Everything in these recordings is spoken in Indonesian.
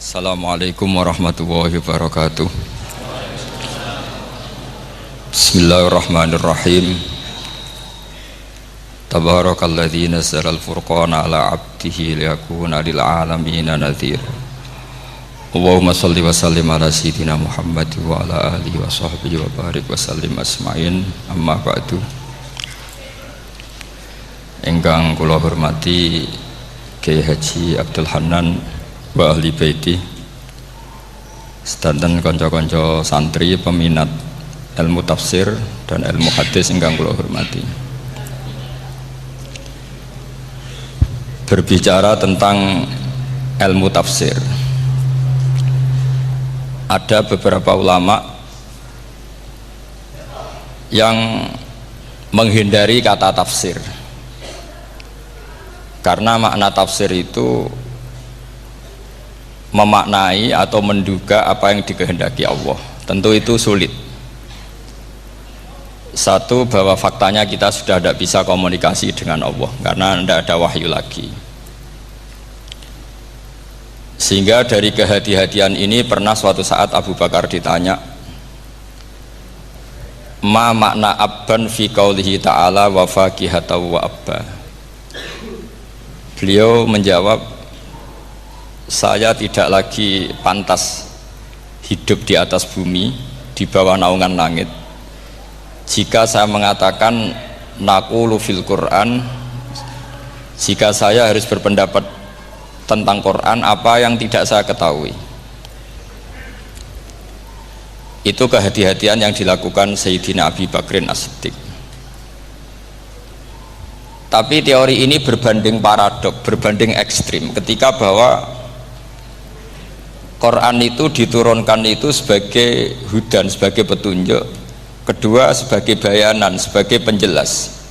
Assalamualaikum warahmatullahi wabarakatuh. Bismillahirrahmanirrahim. Tabarakalladzi nazzala al-furqana ala 'abdihi liyakuna lil 'alamina nadhir. Allahumma shalli wa sallim ala sayyidina Muhammad wa ala alihi wa sahbihi wa barik wa sallim asma'in. Amma ba'du. Ingkang kula hormati Kiai Haji Abdul Hanan wa ahli baiti, sedanten kanca-kanca santri peminat ilmu tafsir dan ilmu hadis ingkang kula hormati. Berbicara tentang ilmu tafsir, ada beberapa ulama yang menghindari kata tafsir karena makna tafsir itu memaknai atau menduga apa yang dikehendaki Allah. Tentu itu sulit. Satu, bahwa faktanya kita sudah tidak bisa komunikasi dengan Allah karena tidak ada wahyu lagi. Sehingga dari kehati-hatian ini pernah suatu saat Abu Bakar ditanya, ma makna abban fi qaulihi ta'ala wa faqihatan wa abba. Beliau menjawab, saya tidak lagi pantas hidup di atas bumi, di bawah naungan langit, jika saya mengatakan naqulu fil Quran, jika saya harus berpendapat tentang Quran apa yang tidak saya ketahui. Itu kehati-hatian yang dilakukan Sayyidina Abi Bakrin As-Siddiq. Tapi teori ini berbanding paradok, berbanding ekstrim, ketika bahwa Quran itu diturunkan itu sebagai hudan, sebagai petunjuk, kedua sebagai bayanan, sebagai penjelas.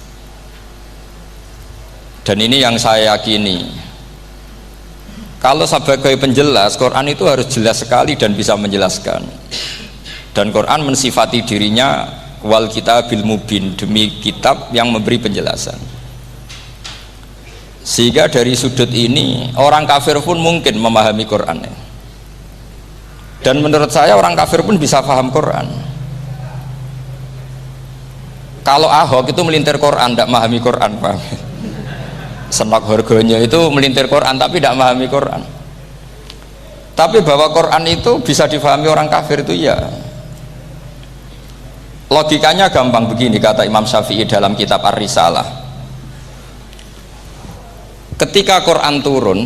Dan ini yang saya yakini, kalau sebagai penjelas, Quran itu harus jelas sekali dan bisa menjelaskan. Dan Quran mensifati dirinya wal kitabil mubin, demi kitab yang memberi penjelasan. Sehingga dari sudut ini orang kafir pun mungkin memahami Quran. Dan menurut saya orang kafir pun bisa paham Quran. Kalau Ahok itu melintir Quran, tidak memahami Quran, paham? Senok harganya itu melintir Quran tapi tidak memahami Quran. Tapi bahwa Quran itu bisa difahami orang kafir itu ya. Logikanya gampang begini, kata Imam Syafi'i dalam kitab Ar-Risalah. Ketika Quran turun,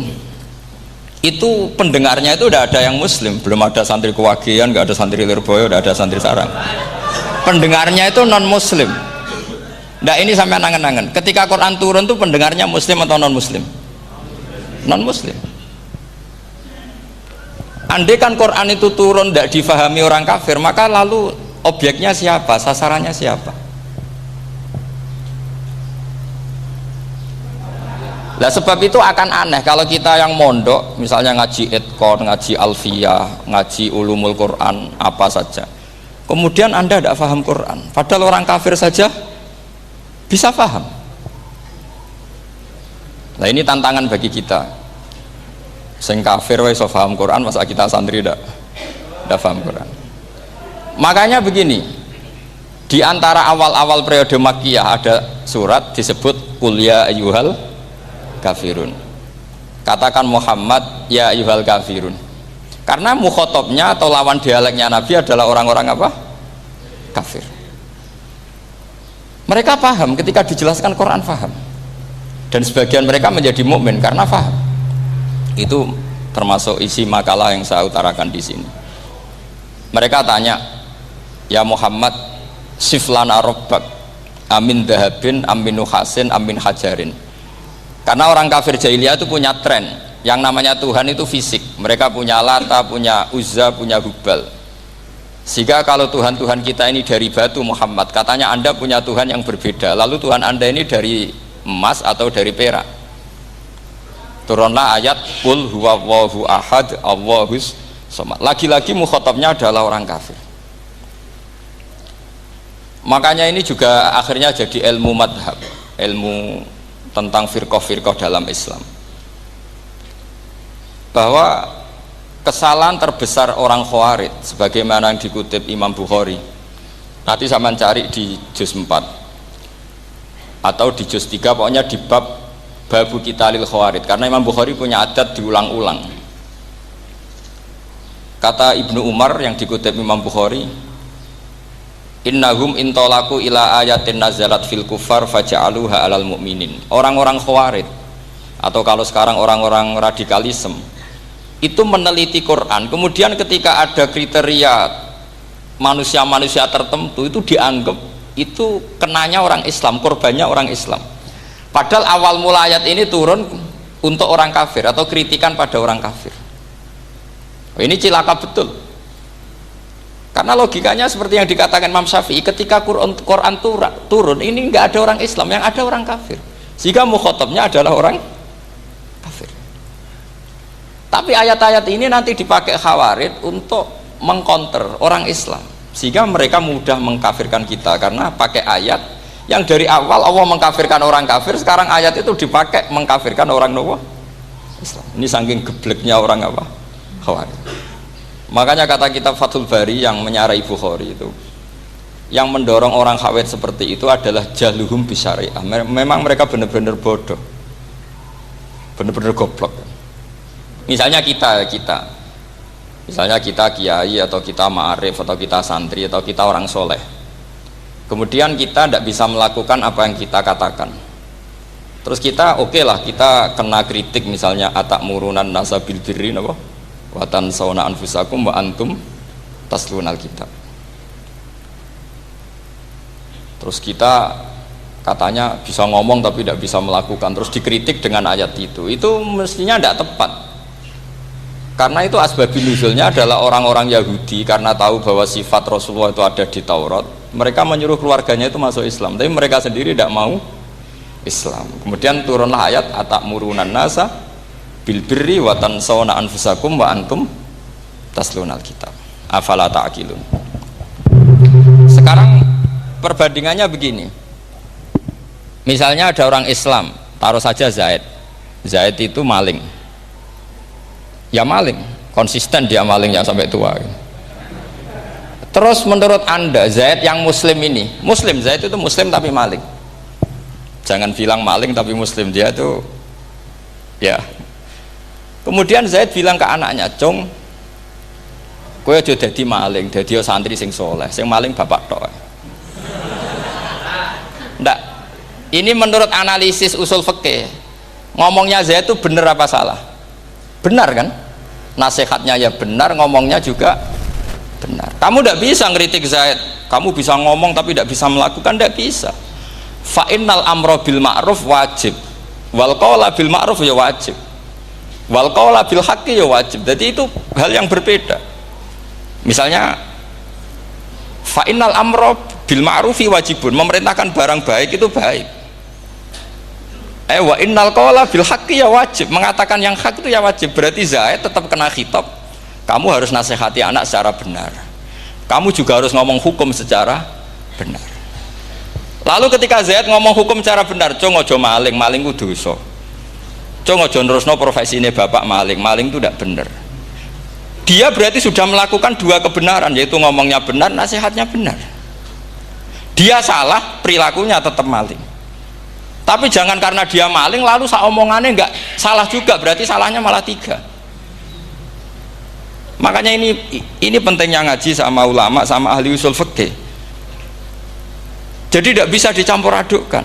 itu pendengarnya itu tidak ada yang muslim, belum ada santri Kewagian, nggak ada santri Lirboyo, tidak ada santri Sarang. Pendengarnya itu non muslim. Nah ini sampai angen-angen, ketika Quran turun itu pendengarnya muslim atau non muslim? Non muslim. Andai kan Quran itu turun tidak difahami orang kafir, maka lalu objeknya siapa, sasarannya siapa? Nah sebab itu akan aneh kalau kita yang mondok, misalnya ngaji Idqon, ngaji Alfiyah, ngaji Ulumul Quran, apa saja, kemudian Anda tidak paham Quran, padahal orang kafir saja bisa paham. Nah ini tantangan bagi kita. Sing kafir wis paham Quran, masa kita santri tidak paham Quran. Makanya begini, di antara awal-awal periode Makkiyah ada surat disebut Qul ya ayyuhal kafirun. Katakan Muhammad ya ayyuhal kafirun. Karena mukhotabnya atau lawan dialeknya Nabi adalah orang-orang apa? Kafir. Mereka paham ketika dijelaskan Quran, paham. Dan sebagian mereka menjadi mukmin karena paham. Itu termasuk isi makalah yang saya utarakan di sini. Mereka tanya, ya Muhammad, siflana rabbak amin dahabin amin nuhasin amin hajarin. Karena orang kafir jahiliyah itu punya tren yang namanya Tuhan itu fisik. Mereka punya Lata, punya Uzza, punya Hubal. Sehingga kalau Tuhan-Tuhan kita ini dari batu, Muhammad, katanya Anda punya Tuhan yang berbeda. Lalu Tuhan Anda ini dari emas atau dari perak. Turunlah ayat Qul huwallahu ahad Allahus somad. Lagi-lagi mukhatabnya adalah orang kafir. Makanya ini juga akhirnya jadi ilmu madhab, ilmu tentang firqah-firqah dalam Islam, bahwa kesalahan terbesar orang Khawarij sebagaimana yang dikutip Imam Bukhari. Nanti saya cari di juz 4 atau di juz 3, pokoknya di bab Babu Qitalil Khawarij, karena Imam Bukhari punya adat diulang-ulang. Kata Ibnu Umar yang dikutip Imam Bukhari, innahum intolaku ila ayatin nazalat fil kufar faja'aluha alal mu'minin. Orang-orang Khawarij atau kalau sekarang orang-orang radikalisme itu meneliti Quran, kemudian ketika ada kriteria manusia-manusia tertentu itu dianggap itu kenanya orang Islam, korbannya orang Islam. Padahal awal mula ayat ini turun untuk orang kafir atau kritikan pada orang kafir. Ini cilaka betul. Karena logikanya seperti yang dikatakan Imam Syafi'i, ketika Quran turun ini nggak ada orang Islam, yang ada orang kafir. Sehingga mukhatabnya adalah orang kafir. Tapi ayat-ayat ini nanti dipakai Khawarij untuk mengcounter orang Islam, sehingga mereka mudah mengkafirkan kita karena pakai ayat yang dari awal Allah mengkafirkan orang kafir, sekarang ayat itu dipakai mengkafirkan orang Islam. Ini saking gebleknya orang apa? Khawarij. Makanya kata kitab Fathul Bari yang menyarai Bukhari itu, yang mendorong orang Khawarij seperti itu adalah jahluhum bisyariah. Memang mereka benar-benar bodoh, benar-benar goblok. Misalnya kita kiai atau kita ma'arif atau kita santri atau kita orang soleh, kemudian kita tidak bisa melakukan apa yang kita katakan, terus kita oke lah, kita kena kritik misalnya atakmurunan nasa bil birri wa tansawna anfusakum wa antum taslunal kitab. Terus kita katanya bisa ngomong tapi tidak bisa melakukan, terus dikritik dengan ayat itu mestinya tidak tepat. Karena itu asbabun nuzulnya adalah orang-orang Yahudi, karena tahu bahwa sifat Rasulullah itu ada di Taurat, mereka menyuruh keluarganya itu masuk Islam, tapi mereka sendiri tidak mau Islam. Kemudian turunlah ayat atakmurunan nasa bil birri wa tansawna anfusakum wa antum taslunal kitab afala ta'qilun. Sekarang perbandingannya begini, misalnya ada orang Islam, taruh saja Zaid itu maling, ya maling, konsisten dia malingnya sampai tua. Terus menurut Anda Zaid yang muslim ini, muslim, Zaid itu muslim tapi maling, jangan bilang maling tapi muslim, dia itu ya. Kemudian Zaid bilang ke anaknya, "Cung, kowe aja dadi maling, dadi santri sing soleh, sing maling bapak tok." Ndak, ini menurut analisis usul fikih, ngomongnya Zaid itu benar apa salah? Benar kan? Nasihatnya ya benar, ngomongnya juga benar. Kamu tidak bisa ngeritik Zaid, kamu bisa ngomong tapi tidak bisa melakukan, tidak bisa. Fa'innal amro bil ma'ruf wajib, wal qawla bil ma'ruf ya wajib, wal qawla bil haqqi ya wajib. Jadi itu hal yang berbeda. Misalnya fa'innal amro bil ma'rufi wajibun, memerintahkan barang baik itu baik. Wa innal qawla bil haqqi ya wajib, mengatakan yang hak itu ya wajib. Berarti Zaid tetap kena khitab, kamu harus nasihati anak secara benar, kamu juga harus ngomong hukum secara benar. Lalu ketika Zaid ngomong hukum secara benar, cung ojo maling, maling itu dosa, cung ojo nerusno profesi ini bapak maling, maling itu tidak benar. Dia berarti sudah melakukan dua kebenaran, yaitu ngomongnya benar, nasihatnya benar. Dia salah, perilakunya tetap maling. Tapi jangan karena dia maling lalu omongannya enggak salah juga, berarti salahnya malah tiga. Makanya ini pentingnya ngaji sama ulama, sama ahli usul fikih. Jadi tidak bisa dicampur adukkan.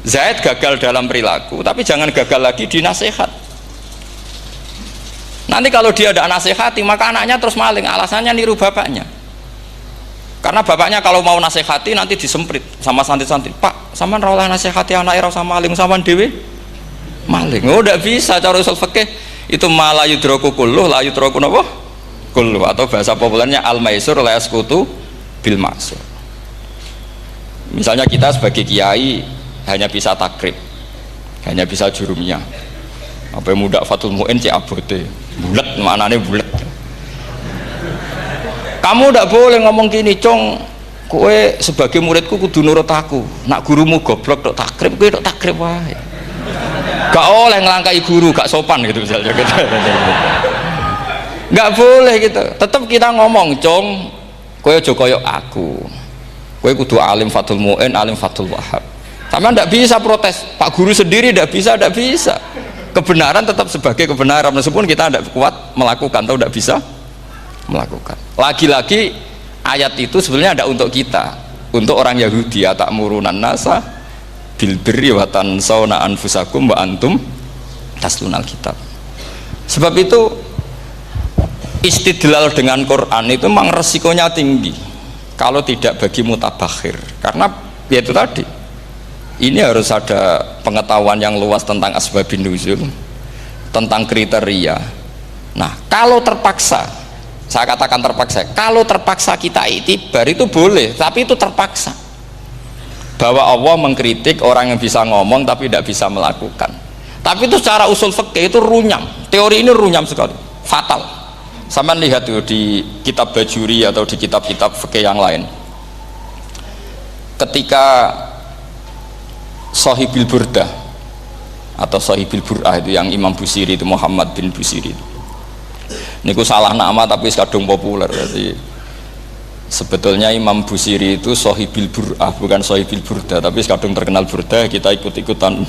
Zaid gagal dalam perilaku, tapi jangan gagal lagi di nasihat. Nanti kalau dia tidak nasihati, maka anaknya terus maling, alasannya niru bapaknya. Karena bapaknya kalau mau nasihati nanti disemprit sama santri-santri, "Pak, sampean ra oleh nasihati anak ra sama maling, sampean dhewe maling." Oh, tidak bisa cara usul fikih. Itu malah yudroku kulluh la yudroku napa? Kulluh, atau bahasa populernya al-maisur la yasqutu bil ma'sur. Misalnya kita sebagai kiai hanya bisa takrib, hanya bisa jurumiyah. Apa muda Fathul Mu'in cek abote. Bulet, maknane bulet. Kamu tidak boleh ngomong gini, "Cung, kowe sebagai muridku kudu nurut aku. Nak gurumu goblok tok takrib, kowe tok takrib wae. Gak oleh ngelangkai guru, gak sopan," gitu misalnya. Nggak boleh gitu. Tetap kita ngomong, "Cong, kowe aja koyo aku. Kowe kudu alim Fathul Mu'in, alim Fathul Wahhab." Sama ndak bisa protes. Pak guru sendiri ndak bisa. Kebenaran tetap sebagai kebenaran meskipun kita tidak kuat melakukan atau tidak bisa melakukan. Lagi-lagi ayat itu sebenarnya ada untuk kita, untuk orang Yahudi, atakmurunan nasa bil birri wa tansawna anfusakum wa antum taslunal kitab. Sebab itu istidlal dengan Quran itu memang resikonya tinggi kalau tidak bagi mutabakhir, karena ya itu tadi, ini harus ada pengetahuan yang luas tentang asbabun nuzul, tentang kriteria. Nah, kalau terpaksa, saya katakan terpaksa, kalau terpaksa kita itibar itu boleh, tapi itu terpaksa. Bahwa Allah mengkritik orang yang bisa ngomong tapi tidak bisa melakukan. Tapi itu secara usul fikih itu runyam. Teori ini runyam sekali, fatal. Sama lihat tuh di kitab Bajuri atau di kitab-kitab fikih yang lain. Ketika Shahibil Burdah atau Shahibil Bur'ah itu yang Imam Busiri itu, Muhammad bin Busiri itu. Niku salah nama tapi kadung populer. Jadi sebetulnya Imam Busiri itu Shahibil Bur'ah, bukan Shahibil Burdah, tapi kadung terkenal Burdah, kita ikut-ikutan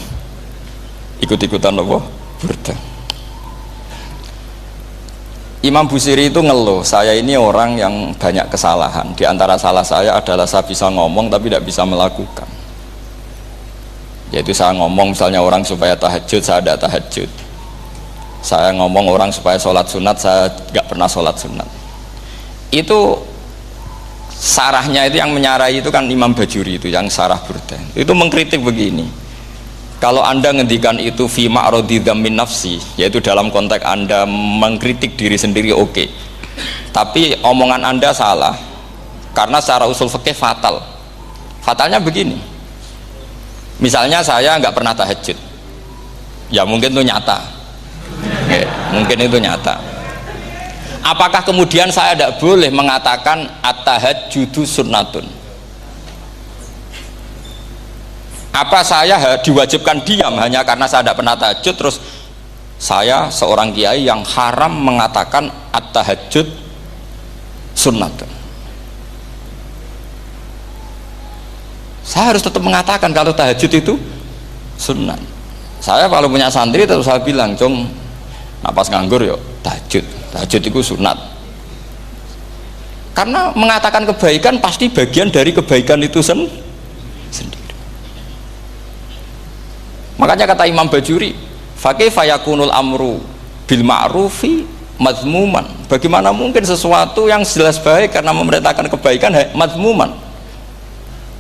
apa? Burdah. Imam Busiri itu ngeluh, saya ini orang yang banyak kesalahan. Di antara salah saya adalah saya bisa ngomong tapi tidak bisa melakukan. Yaitu saya ngomong misalnya orang supaya tahajud, saya tidak tahajud. Saya ngomong orang supaya sholat sunat, saya nggak pernah sholat sunat. Itu sarahnya itu yang menyarai itu kan Imam Bajuri itu yang sarah Burdah. Itu mengkritik begini. Kalau Anda ngendikan itu fi ma'radi dzammin nafsi, yaitu dalam konteks Anda mengkritik diri sendiri, oke. Tapi omongan Anda salah. Karena secara usul fikih fatal. Fatalnya begini. Misalnya saya nggak pernah tahajud, ya mungkin itu nyata, mungkin itu nyata. Apakah kemudian saya tidak boleh mengatakan at-tahajjudu sunnatun? Apa saya diwajibkan diam hanya karena saya tidak pernah tahajud, terus saya seorang kiai yang haram mengatakan at-tahajjud sunnatun? Saya harus tetap mengatakan kalau tahajud itu sunnah. Saya kalau punya santri terus saya bilang, "Cong, napas nganggur yuk tahajud itu sunat." Karena mengatakan kebaikan pasti bagian dari kebaikan itu sendiri. Makanya kata Imam Bajuri, "Fakaifa yakunul amru bil ma'rufi mazmuman." Bagaimana mungkin sesuatu yang jelas baik karena memerintahkan kebaikan mazmuman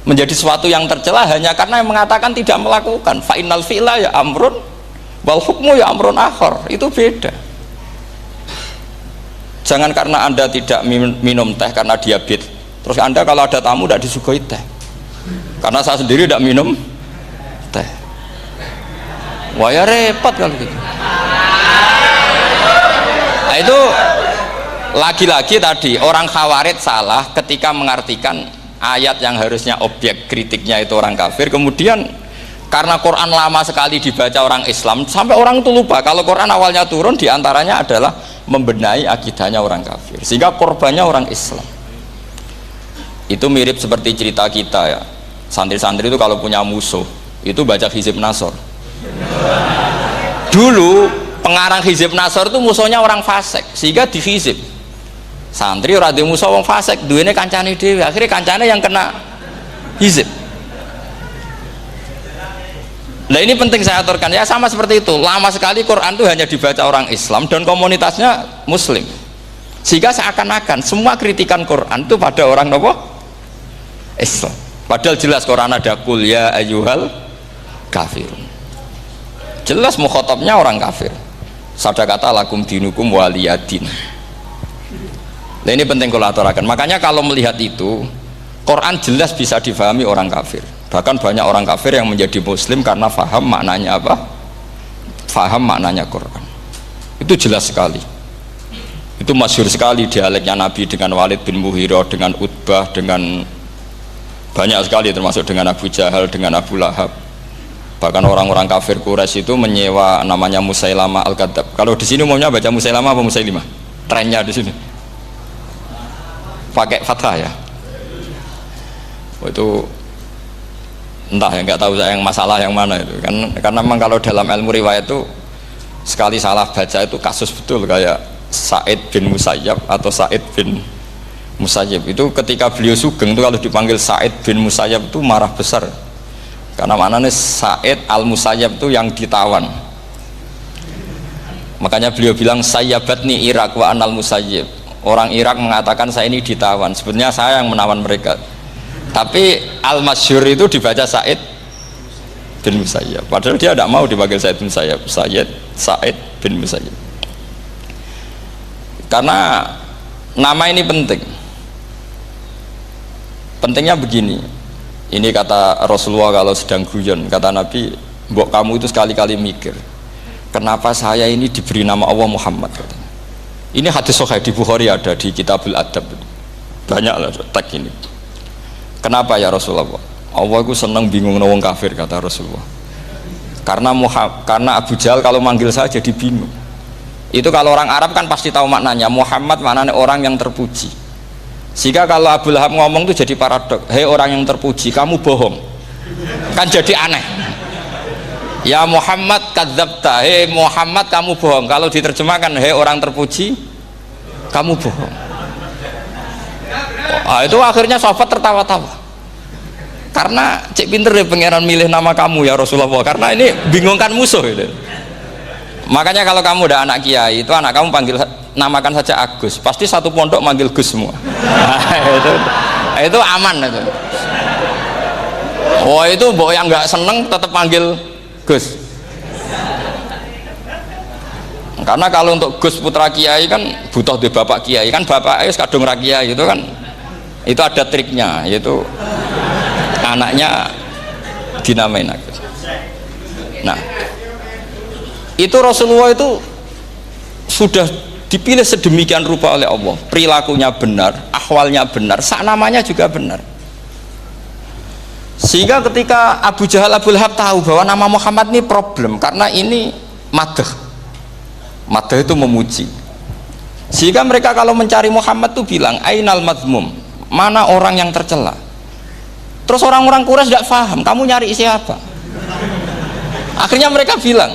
menjadi sesuatu yang tercela hanya karena yang mengatakan tidak melakukan. Fa innal fi'la ya amrun wal hukmu ya amrun akhar. Itu beda. Jangan karena Anda tidak minum teh karena diabetes, terus Anda kalau ada tamu tidak disuguhi teh. Karena saya sendiri tidak minum teh. Wah ya repot kalau gitu. Nah, itu lagi-lagi tadi orang Khawarij salah ketika mengartikan ayat yang harusnya objek kritiknya itu orang kafir, kemudian karena Quran lama sekali dibaca orang Islam sampai orang itu lupa kalau Quran awalnya turun diantaranya adalah membenahi akidahnya orang kafir, sehingga korbannya orang Islam. Itu mirip seperti cerita kita ya, santri-santri itu kalau punya musuh itu baca Hizib Nasor. Dulu pengarang Hizib Nasor itu musuhnya orang fasik, sehingga di Hizib santri ora duwe musuh wong fasik, duwene kancane dhewe, akhirnya kancane yang kena hizib. Nah ini penting saya aturkan ya, sama seperti itu. Lama sekali Quran itu hanya dibaca orang Islam dan komunitasnya Muslim, sehingga seakan-akan semua kritikan Quran itu pada orang nopo Islam. Padahal jelas Quran ada kul ya ayyuhal kafirun, jelas mukhatabnya orang kafir. Sadaqata lakum dinukum waliyadin. Nah ini penting kalau aturakan. Makanya kalau melihat itu, Quran jelas bisa difahami orang kafir. Bahkan banyak orang kafir yang menjadi muslim karena faham maknanya apa? Faham maknanya Quran. Itu jelas sekali. Itu masyhur sekali dialeknya Nabi dengan Walid bin Mughirah, dengan Utbah, dengan banyak sekali, termasuk dengan Abu Jahal, dengan Abu Lahab. Bahkan orang-orang kafir Quraisy itu menyewa namanya Musailamah Al-Kadzab. Kalau di sini umumnya baca Musailamah apa Musailimah? trennya di sini pakai fathah ya. Itu entah ya, nggak tahu saya yang masalah yang mana itu kan, karena memang kalau dalam ilmu riwayat itu sekali salah baca itu kasus betul, kayak Sa'id bin Musayyab atau Sa'id bin Musayyib itu ketika beliau sugeng itu kalau dipanggil Sa'id bin Musayyab itu marah besar, karena maknanya Sa'id al Musayyab itu yang ditawan, makanya beliau bilang sayyabatni Irak wa anal Musayyib, orang Irak mengatakan saya ini ditawan, sebenarnya saya yang menawan mereka, tapi al-masyhur itu dibaca Sa'id bin Musayyab, padahal dia tidak mau dipanggil Sa'id bin Musayyab, Sa'id bin Musayyab, karena nama ini penting. Pentingnya begini, ini kata Rasulullah kalau sedang guyon, kata Nabi, mbok kamu itu sekali-kali mikir kenapa saya ini diberi nama Allah Muhammad, katanya. Ini hadis sahih di Bukhari, ada di Kitabul Adab, banyak lah tag ini. Kenapa ya Rasulullah? Allah itu senang bingung wong kafir, kata Rasulullah. Karena Abu Jahal kalau manggil saya jadi bingung. Itu kalau orang Arab kan pasti tahu maknanya. Muhammad maknanya orang yang terpuji. Sehingga kalau Abu Lahab ngomong itu jadi paradok. Hei orang yang terpuji, kamu bohong. Kan jadi aneh. Ya Muhammad kadzabta. Hei Muhammad kamu bohong. Kalau diterjemahkan hei orang terpuji, kamu bohong. Itu akhirnya sahabat tertawa-tawa, karena cek pinter deh pangeran milih nama kamu ya Rasulullah, karena ini bingungkan musuh gitu. Makanya kalau kamu udah anak kiai itu anak kamu panggil, namakan saja Agus, pasti satu pondok manggil Gus semua. Itu aman itu. Oh itu boh yang nggak seneng tetap panggil Gus, karena kalau untuk Gus putra kiai kan butuh di bapak kiai, kan bapak ayus kadung rakyai itu kan, itu ada triknya, yaitu anaknya dinamain Agus. Nah itu Rasulullah itu sudah dipilih sedemikian rupa oleh Allah, perilakunya benar, ahwalnya benar, sak namanya juga benar, sehingga ketika Abu Jahal Abu Lahab tahu bahwa nama Muhammad ini problem, karena ini madah itu memuji, sehingga mereka kalau mencari Muhammad tuh bilang ainal madmum, mana orang yang tercela. Terus orang-orang Quraisy tidak paham kamu nyari siapa, akhirnya mereka bilang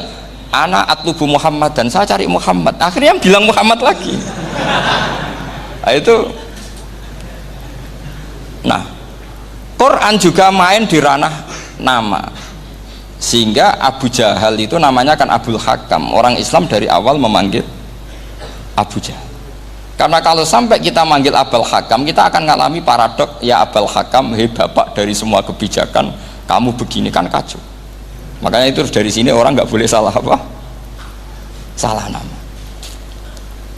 ana atlubu Muhammad, dan saya cari Muhammad, akhirnya bilang Muhammad lagi. Nah, itu nah Quran juga main di ranah nama, sehingga Abu Jahal itu namanya kan Abul Hakam, orang Islam dari awal memanggil Abu Jahal, karena kalau sampai kita manggil Abul Hakam kita akan mengalami paradok, ya Abul Hakam, hei bapak dari semua kebijakan, kamu begini kan kacau. Makanya itu dari sini orang nggak boleh salah apa? Salah nama.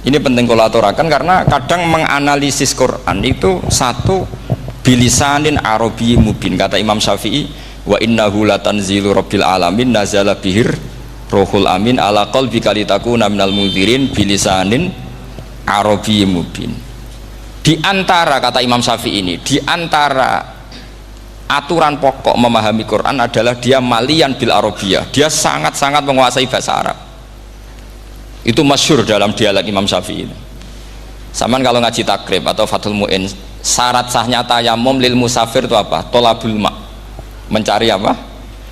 Ini penting kalau aturakan, karena kadang menganalisis Quran itu satu bilisanin arabi mubin, kata Imam Syafi'i, wa innahu latanzilu rabbil alamin nazala bihir rohul amin ala qalbika litakuna minal mudhirin bilisanin arabi mubin. Di antara, kata Imam Syafi'i ini, di antara aturan pokok memahami Quran adalah dia malian bil arabiyah, dia sangat-sangat menguasai bahasa Arab. Itu masyhur dalam dialog Imam Syafi'i. Saman kalau ngaji takrib atau Fathul Mu'in, syarat sahnya tayamum lil musafir itu apa? Tolabul ma', mencari apa?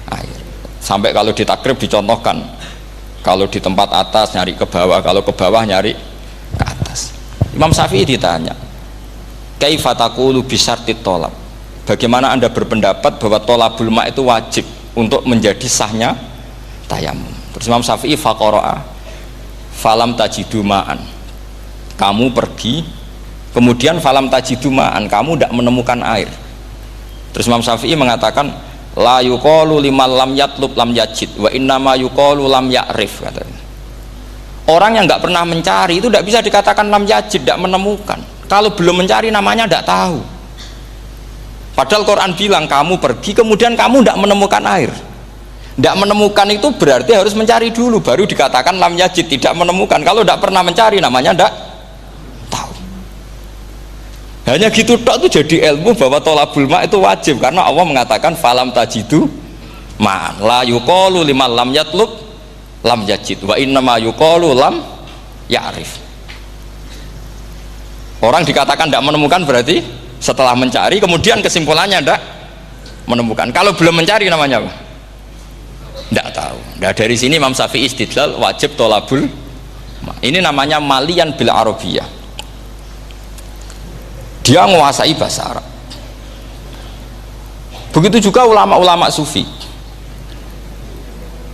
Air. Sampai kalau di takrib dicontohkan, kalau di tempat atas nyari ke bawah, kalau ke bawah nyari ke atas. Imam Syafi'i ditanya, kaifa taqulu bi syartit tolab, bagaimana anda berpendapat bahwa tolabul ma' itu wajib untuk menjadi sahnya tayamum? Terus Imam Syafi'i faqara'a falam tajidu ma'an, kamu pergi kemudian falam tajidu ma'an, kamu tidak menemukan air. Terus Imam Syafi'i mengatakan la yuqalu liman lam yatlub lam yajid wa innama yuqalu lam ya'rif, katanya. Orang yang nggak pernah mencari itu tidak bisa dikatakan lam yajid, tidak menemukan. Kalau belum mencari namanya tidak tahu. Padahal Quran bilang kamu pergi kemudian kamu tidak menemukan air. Tidak menemukan itu berarti harus mencari dulu baru dikatakan lam yajid, tidak menemukan. Kalau tidak pernah mencari namanya tidak tahu. Hanya gitu tok itu jadi ilmu bahwa tolabul ma' itu wajib, karena Allah mengatakan falam tajidu ma la yuqalu liman lam yatlub lam yajid wa innama yuqalu lam ya'rif. Orang dikatakan tidak menemukan berarti setelah mencari kemudian kesimpulannya tidak menemukan. Kalau belum mencari namanya apa? Tidak tahu. Nah, dari sini Imam Syafi'i istidlal wajib tolabul. Ini namanya malian bil arabiyah. Dia menguasai bahasa Arab. Begitu juga ulama-ulama sufi.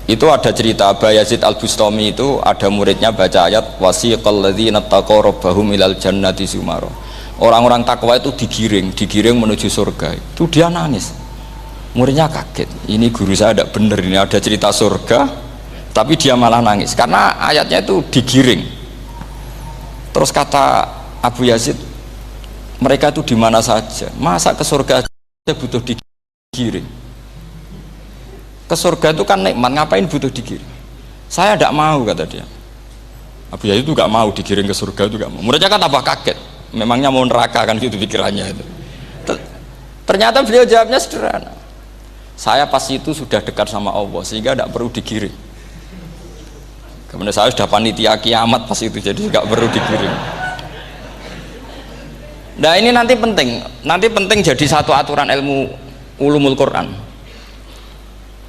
Itu ada cerita Aba Yazid Al-Bustami, itu ada muridnya baca ayat wasiqal ladzina taqaw rabbahum ilal jannati zumara. Orang-orang takwa itu digiring menuju surga. Itu dia nangis. Muridnya kaget. Ini guru saya tidak benar, ini ada cerita surga tapi dia malah nangis karena ayatnya itu digiring. Terus kata Abu Yazid, mereka itu di mana saja? Masa ke surga aja butuh digiring? Ke surga itu kan nikmat, ngapain butuh digiring? Saya tidak mau, kata dia. Abu Yazid itu nggak mau digiring ke surga, itu nggak mau. Muridnya kan tambah kaget, memangnya mau neraka kan, gitu pikirannya itu. Ternyata beliau jawabnya sederhana, saya pas itu sudah dekat sama Allah sehingga tidak perlu digiring. Kemudian saya sudah panitia kiamat pas itu, jadi nggak perlu digiring. Nah ini nanti penting jadi satu aturan ilmu ulumul Quran.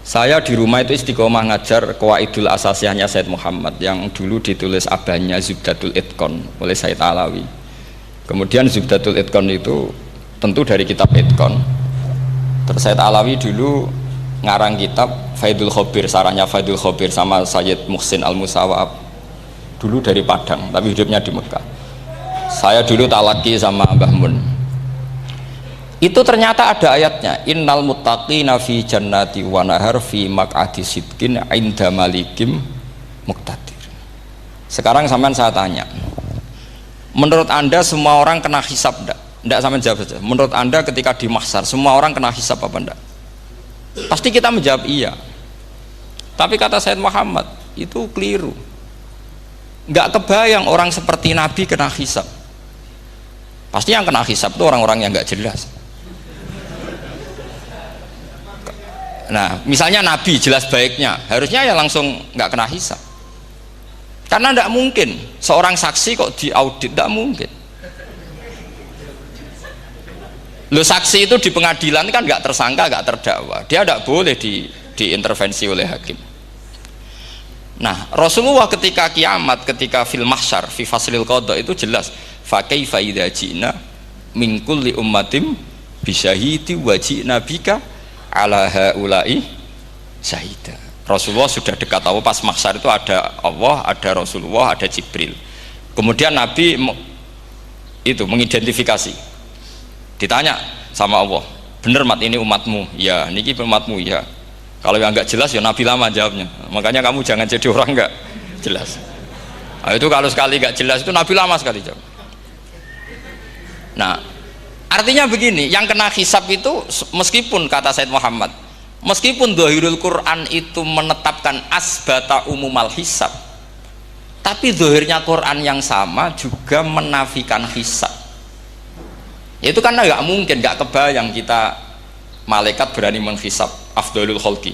Saya di rumah itu istiqomah ngajar Qawaidul Asasiyahnya Said Muhammad yang dulu ditulis abahnya Zubdatul Itqon oleh Said Alawi. Kemudian Zubdatul Itqon itu tentu dari kitab Itqon. Terus Said Alawi dulu ngarang kitab Faidul Khobir, sarahnya Faidul Khobir sama Sayyid Muhsin Al-Musawab, dulu dari Padang tapi hidupnya di Mekah. Saya dulu talaki sama Mbah Mun. Itu ternyata ada ayatnya, innal muttaqina fi jannati wa nahar fi maq'adi sidqin 'inda malikim muqtadir. Sekarang sampean saya tanya, menurut Anda semua orang kena hisab enggak? Enggak, sampean jawab saja. Menurut Anda ketika di mahsyar semua orang kena hisab apa enggak? Pasti kita menjawab iya. Tapi kata Said Muhammad, itu keliru. Enggak kebayang orang seperti Nabi kena hisab. Pasti yang kena hisab itu orang-orang yang enggak jelas. Nah, misalnya Nabi jelas baiknya, harusnya ya langsung nggak kena hisab. Karena tidak mungkin seorang saksi kok diaudit, tidak mungkin. Lo saksi itu di pengadilan kan nggak tersangka, nggak terdakwa, dia tidak boleh diintervensi oleh hakim. Nah, Rasulullah ketika kiamat, ketika fil mahsyar, fi faslil qada itu jelas, fa kaifa idza ji'na min kulli ummatin bisyahidi wa ji'na bika ala haula'i syahida. Rasulullah sudah dekat Allah, pas mahsyar itu ada Allah, ada Rasulullah, ada Jibril. Kemudian Nabi itu mengidentifikasi, ditanya sama Allah, bener mat ini umatmu? Ya, niki umatmu ya. Kalau yang nggak jelas ya Nabi lama jawabnya. Makanya kamu jangan jadi orang nggak jelas. Nah, itu kalau sekali nggak jelas itu Nabi lama sekali jawab. Nah, artinya begini, yang kena hisab itu meskipun kata Said Muhammad, meskipun Dhahirul Quran itu menetapkan asbata umumal hisab, tapi zahirnya Quran yang sama juga menafikan hisab. Itu karena nggak mungkin, nggak kebayang kita malaikat berani menghisab afdalul khalqi.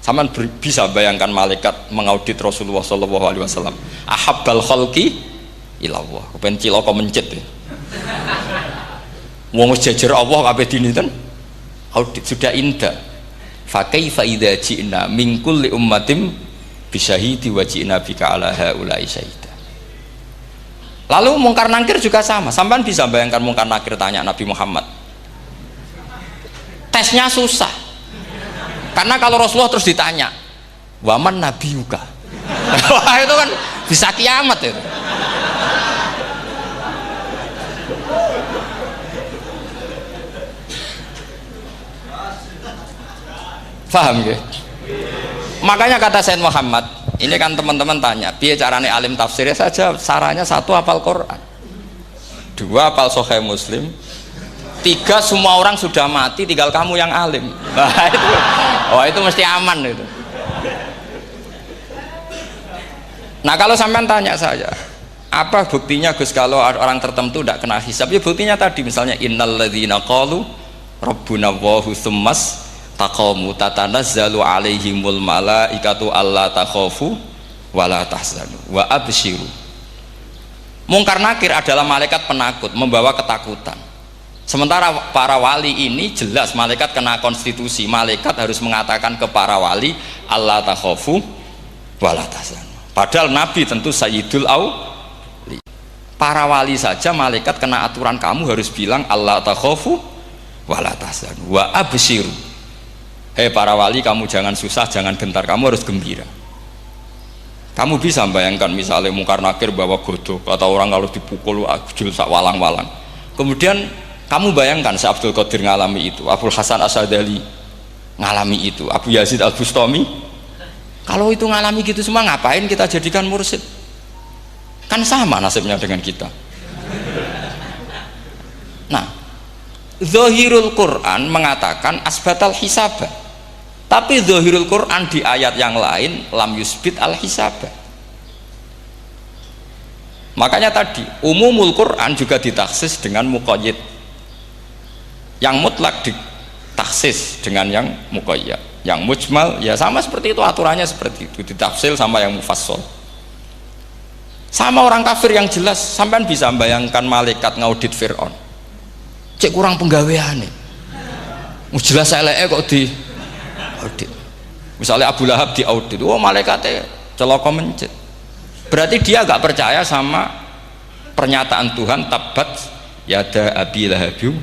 Sama bisa bayangkan malaikat mengaudit Rasulullah SAW, ahabbal khalqi ilallah, kepen cilaka mencit ya. Wong jajar Allah kabeh dinten audit sudah indah. Fa kaifa idza ji'na min kulli ummatin bisyahidi wa ji'na bika ala haula'i syahida. Lalu mungkar nakir juga sama. Sampean bisa bayangkan mungkar nakir tanya Nabi Muhammad. Tesnya susah. Karena kalau Rasulullah terus ditanya, "Waman nabiyuka?" Wah, itu kan bisa kiamat itu. Paham ya? Makanya kata Said Muhammad, ini kan teman-teman tanya, biar caranya alim tafsirnya saja, sarannya satu hafal Quran, dua hafal Sahih Muslim, tiga semua orang sudah mati, tinggal kamu yang alim. Itu mesti aman itu. Nah kalau sampean tanya saya, apa buktinya Gus kalau orang tertentu tidak kena hisab? Ya buktinya tadi, misalnya innal ladzina qalu rabbuna Allahu tsummas taqamu tatanazzalu alaihimul malaikatu alla takhafu wala tahzanu wa absyiru. Mungkar nakir adalah malaikat penakut, membawa ketakutan. Sementara para wali ini jelas malaikat kena konstitusi, malaikat harus mengatakan ke para wali Allah takhafu wala tahzanu. Padahal Nabi tentu sayyidul auli. Para wali saja malaikat kena aturan, kamu harus bilang Allah takhafu wala tahzanu wa abshiru. Hei para wali, kamu jangan susah, jangan gentar, kamu harus gembira. Kamu bisa bayangkan misalnya mungkar nakir bawa godok atau orang kalau dipukul jul sak walang-walang. Kemudian kamu bayangkan si Abdul Qadir ngalami itu, Abdul Hasan Asadali ngalami itu, Abu Yazid Al Bustami. Kalau itu ngalami gitu semua, ngapain kita jadikan mursyid? Kan sama nasibnya dengan kita. Nah, Zahirul Quran mengatakan asbatal hisabah, tapi Zahirul Quran di ayat yang lain lam yusbit al hisabah. Makanya tadi umumul Quran juga ditaksis dengan muqayyid, yang mutlak ditaksis dengan yang muqayyad, yang mujmal ya sama seperti itu, aturannya seperti itu, ditafsil sama yang mufassal. Sama orang kafir yang jelas, sampean bisa bayangkan malaikat ngaudit Fir'aun, cek kurang penggaweane, jelas eleke kok di audit. Misalnya Abu Lahab di audit, oh malaikatnya celaka mencet, berarti dia gak percaya sama pernyataan Tuhan tabat yada abi lahabiu.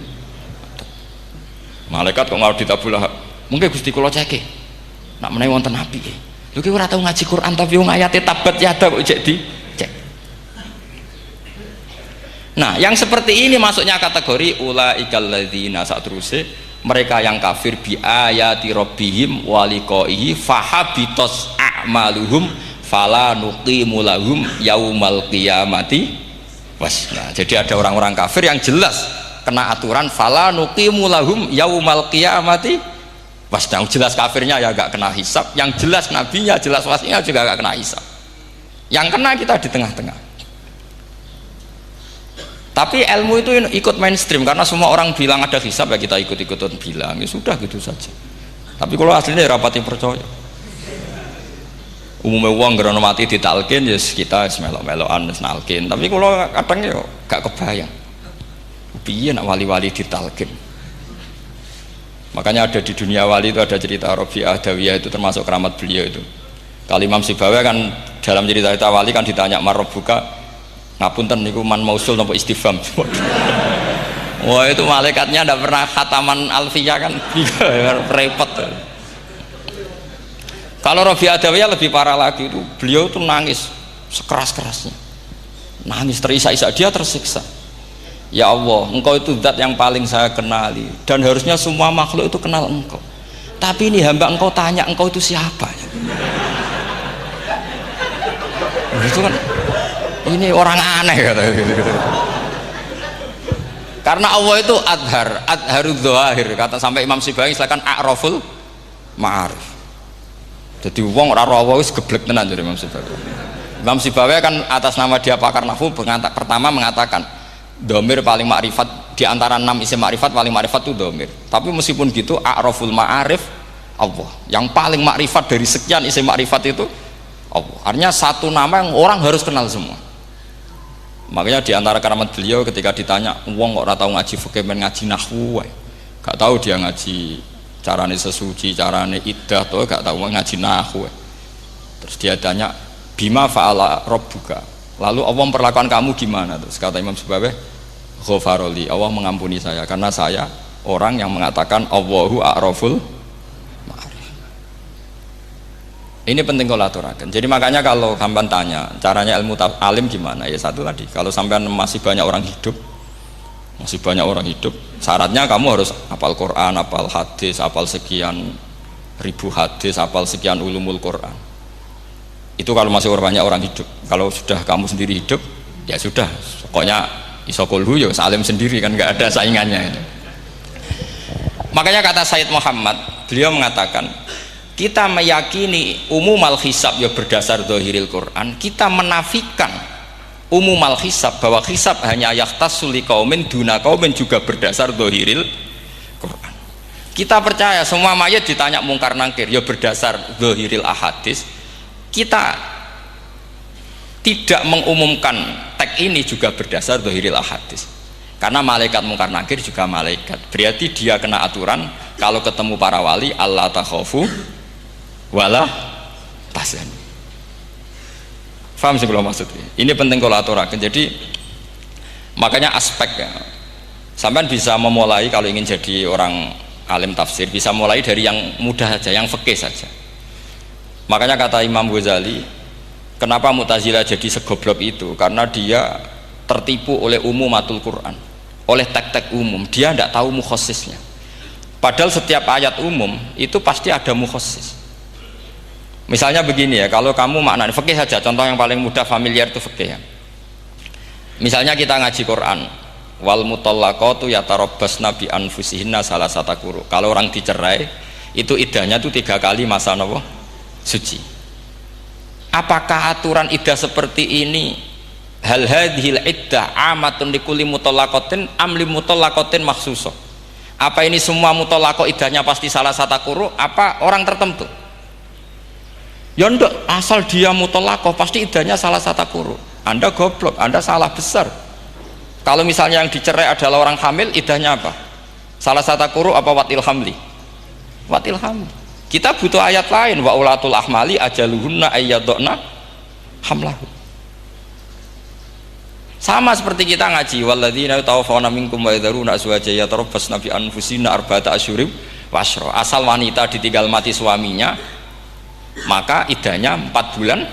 Malaikat kok ngaudit Abu Lahab, mungkin Gusti kula ceke nak menawi wonten api lho ki ora tau ngaji Quran tapi wong ayate tabat yada kok cek di cek. Nah yang seperti ini masuknya kategori ulaikal ladzina, saterusé mereka yang kafir bi ayati rabbihim wa liqaihi fahabitos a'maluhum fala nuqimu lahum yaumal qiyamati wasna. Jadi ada orang-orang kafir yang jelas kena aturan fala nuqimu lahum yaumal qiyamati wasna. Jelas kafirnya ya gak kena hisab, yang jelas nabinya, jelas wasinya juga gak kena hisab, yang kena kita di tengah-tengah. Tapi ilmu itu ikut mainstream karena semua orang bilang ada hisab, ya kita ikut-ikutan bilang, ya sudah gitu saja. Tapi kalau aslinya rapati percaya. Umumnya uang gerono mati ditalkin, ya kita melok-melokan nalkin. Tapi kalau kadang ya gak kebayang. Piye nak wali-wali ditalkin. Makanya ada di dunia wali itu ada cerita Rabi'ah Adawiyah, itu termasuk keramat beliau itu. Kalau Imam Sibawi kan dalam cerita wali kan ditanya marrobuka, ngapunten niku man mausul nopo istifham. Wah itu malaikatnya tidak pernah khataman alfiyah kan, repot. Kalau Rabi'ah Adawiyah lebih parah lagi, itu beliau tuh nangis sekeras-kerasnya, nangis terisak-isak, dia tersiksa. Ya Allah, engkau itu zat yang paling saya kenali dan harusnya semua makhluk itu kenal engkau, tapi ini hamba engkau tanya engkau itu siapa ya? Itu kan ini orang aneh kata gitu. Karena Allah itu adharud dzahir, kata sampai Imam Sibawi silakan a'raful ma'arif. Jadi wong ora ora wis geblek tenan dari Imam Sibawi. Imam Sibawi kan atas nama dia pakar nahwu pertama mengatakan domir paling makrifat di antara 6 isim makrifat, paling makrifat itu domir. Tapi meskipun gitu a'raful ma'arif Allah, yang paling makrifat dari sekian isim makrifat itu Allah. Artinya satu nama yang orang harus kenal semua. Makanya di antara keramat beliau ketika ditanya wong kok ora tau ngaji fikih men ngaji nahwu wae, gak tahu dia ngaji carane sesuci, carane iddah to gak tahu ngaji nahwu. Terus dia tanya bima fa'ala rabbuka, lalu Allah memperlakukan kamu gimana? Terus kata Imam Sibawi ghafaroli, Allah mengampuni saya karena saya orang yang mengatakan Allahu a'raful ma'arif. Ini penting kalau aturakan. Jadi makanya kalau sampean tanya caranya ilmu alim gimana, ya satu tadi, kalau sampean masih banyak orang hidup, syaratnya kamu harus hafal Quran, hafal hadis, hafal sekian ribu hadis, hafal sekian ulumul Quran. Itu kalau masih banyak orang hidup. Kalau sudah kamu sendiri hidup, ya sudah, pokoknya isokulhu ya salim sendiri kan, nggak ada saingannya itu. Makanya kata Sayyid Muhammad, beliau mengatakan kita meyakini umumal hisab ya berdasar zahiril Quran, kita menafikan umumal hisab bahwa hisab hanya yahtassu liqaumin duna qaumin juga berdasar zahiril Quran. Kita percaya semua mayat ditanya mungkar nangkir ya berdasar zahiril ahadis. Kita tidak mengumumkan teks praktek ini juga berdasar dzahiril ahadits. Karena malaikat mungkar nakir juga malaikat. Berarti dia kena aturan kalau ketemu para wali Allah takhafu wala tahzanu. Faham sih kalau maksudnya? Ini penting kalau aturakan. Jadi makanya aspek ya. Sampean bisa memulai kalau ingin jadi orang alim tafsir bisa mulai dari yang mudah saja, yang fikih saja. Makanya kata Imam Ghazali, kenapa Mu'tazilah jadi segoblok itu? Karena dia tertipu oleh umumatul Quran, oleh tek-tek umum. Dia tidak tahu mukhasisnya. Padahal setiap ayat umum itu pasti ada mukhassis. Misalnya begini ya, kalau kamu maknanya fikih saja, contoh yang paling mudah familiar itu fikih ya. Misalnya kita ngaji Quran, wal mutallaqatu yatarabbasna bi anfusihinna salasata quru. Kalau orang dicerai, itu iddahnya itu 3 kali masa nopo suci. Apakah aturan iddah seperti ini hal hadhil iddah amatun likulli mutallaqatin am li mutallaqatin makhsusah? Apa ini semua mutallaqah iddahnya pasti salasata quru? Apa orang tertentu? Ya enggak, asal dia mutallaqah pasti iddahnya salasata quru. Anda goblok, Anda salah besar. Kalau misalnya yang dicerai adalah orang hamil, iddahnya apa? Salasata quru apa watil hamli? Watil hamli. Kita butuh ayat lain, wa ulatul ahmali ajaluhunna ayyadna hamlahu. Sama seperti kita ngaji walladzina tawaffawna minkum wa yadharuna azwajan yatarabbasna bi anfusina arba'ata asyhurin wa asyra. Asal wanita ditinggal mati suaminya, maka iddahnya 4 bulan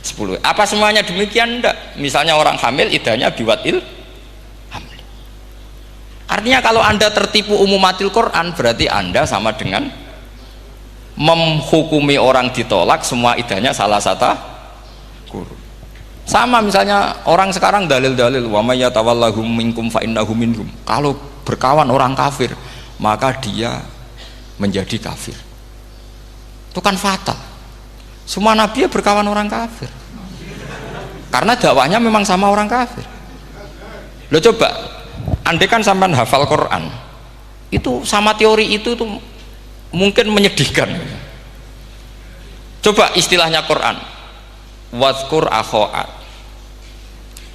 10. Apa semuanya demikian? Enggak. Misalnya orang hamil iddahnya biwatil hamil. Artinya kalau Anda tertipu umumatil Quran, berarti Anda sama dengan menghukumi orang ditolak semua iddahnya salasata quru. Sama misalnya orang sekarang dalil-dalil wa may yatawallahum minkum fa innahu minhum. Kalau berkawan orang kafir, maka dia menjadi kafir. Itu kan fatal. Semua nabi ya berkawan orang kafir karena dakwahnya memang sama orang kafir. Lo coba andai kan sampean hafal Quran itu sama teori itu tuh mungkin menyedihkan. Coba istilahnya Quran, wadhkur akho'at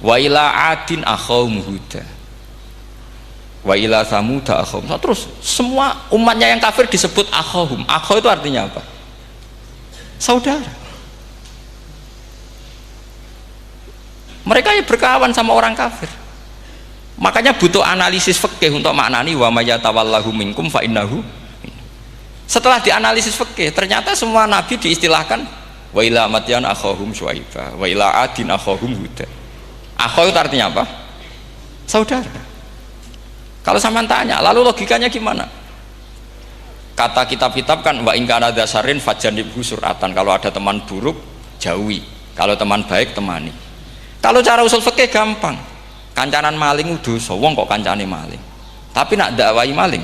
wa ila adin akhawum huda wa ila samuda akhawum. Terus semua umatnya yang kafir disebut akhawum. Akhaw itu artinya apa? Saudara. Mereka ya berkawan sama orang kafir. Makanya butuh analisis fikih untuk maknani wa may yatawallahu minkum fa innahu. Setelah dianalisis fikih, ternyata semua nabi diistilahkan wa ila madyan akhahum syuaiba wa ila adin akhahum huda. Akhaw itu artinya apa? Saudara. Kalau sampean tanya, lalu logikanya gimana? Kata kitab-kitab kan wa in kana dasarin fajanibhu suratan. Kalau ada teman buruk jauhi, kalau teman baik temani. Kalau cara usul fikih gampang. Kancanan maling dosa, wong kok kancane maling. Tapi nak dakwai maling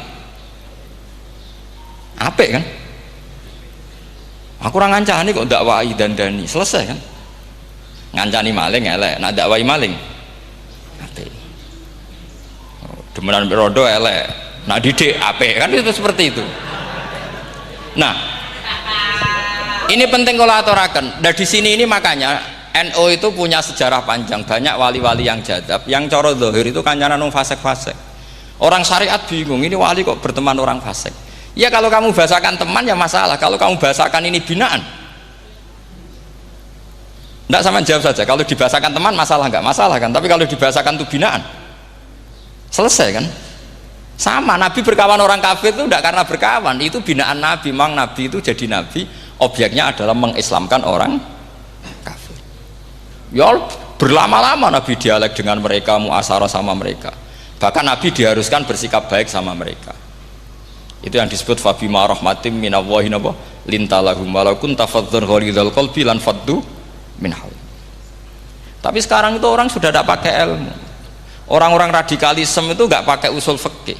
apik kan? Aku ora ngancani kok dakwai dandani, selesai kan? Ngancani maling elek, nak dakwai maling apik. Demenan rodo elek, nak didik apik kan, itu seperti itu. Nah, ini penting kalau aturakan. Dan di sini ini makanya NU itu punya sejarah panjang, banyak wali-wali yang jadab, yang coro zahir itu kancanan wong fasik-fasik. Orang syariat bingung, ini wali kok berteman orang fasik. Ya kalau kamu bahasakan teman ya masalah, kalau kamu bahasakan ini binaan. Enggak, sama jawab saja. Kalau dibahasakan teman masalah enggak? Masalah kan? Tapi kalau dibahasakan itu binaan, selesai kan? Sama, Nabi berkawan orang kafir itu tidak karena berkawan, itu binaan Nabi. Memang Nabi itu jadi Nabi, objeknya adalah mengislamkan orang kafir. Ya berlama-lama Nabi dialek dengan mereka, muasyarah sama mereka. Bahkan Nabi diharuskan bersikap baik sama mereka. Itu yang disebut fabima rahmatim minallahi lintalahum walau kunta fadzan ghalidhal qalbi lan faddu min hawl. Tapi sekarang itu orang sudah tidak pakai ilmu. Orang-orang radikalisme itu nggak pakai usul fikih.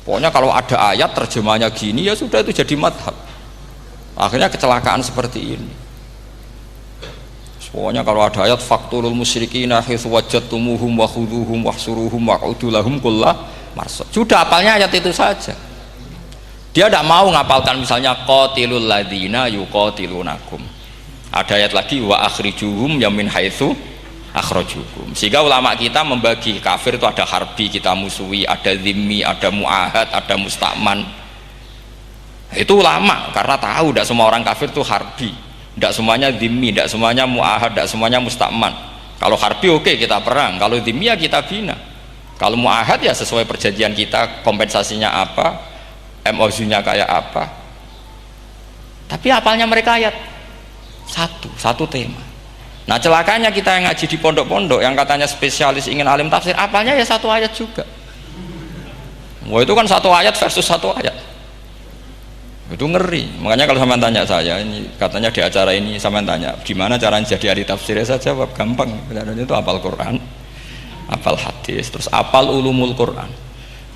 Pokoknya kalau ada ayat terjemahnya gini ya sudah, itu jadi madhab. Akhirnya kecelakaan seperti ini. Pokoknya kalau ada ayat faqtulul musyrikina haitsu wajadtumuhum wa khudhuhum wahsuruhum waq'udu lahum kulla marsad. Sudah hafalnya ayat itu saja. Dia tidak mau ngapalkan misalnya qatilul ladzina yuqatilunakum. Ada ayat lagi wa akhrijuhum yamin haitsu akhrajukum. Sehingga ulama kita membagi kafir itu ada harbi, kita musuhi, ada dhimmi, ada muahad, ada musta'man. Itu ulama karena tahu tidak semua orang kafir itu harbi, tidak semuanya dhimmi, tidak semuanya muahad, tidak semuanya musta'man. Kalau harbi oke, kita perang, kalau dhimmi ya kita bina, kalau muahad ya sesuai perjanjian kita, kompensasinya apa, MOU-nya kayak apa. Tapi apalnya mereka ayat satu tema. Nah celakanya kita yang ngaji di pondok-pondok yang katanya spesialis ingin alim tafsir, apalnya ya satu ayat juga. Wah itu kan satu ayat versus satu ayat, itu ngeri. Makanya kalau sama tanya saya, ini katanya di acara ini sama tanya gimana caranya jadi ahli tafsir, saya jawab gampang. Caranya itu hafal Quran, hafal hadis, terus hafal ulumul Quran.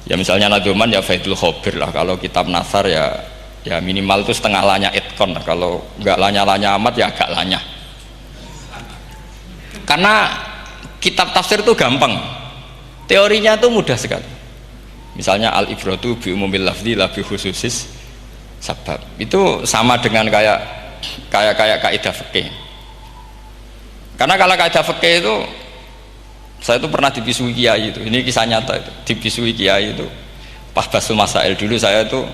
Ya misalnya Nadoman ya Faidul Khobir lah, kalau kitab Nasar ya minimal itu setengah lanya itkon lah. Kalau nggak lanya-lanya amat ya agak lanya. Karena kitab tafsir itu gampang, teorinya itu mudah sekali. Misalnya al-ibratu bi umumil lafzi la bi khususis sabab, itu sama dengan kayak kaidah fikih. Karena kalau kaidah fikih itu saya itu pernah dibisui kiai itu, ini kisah nyata itu, dibisui kiai itu pas basul masail. Dulu saya itu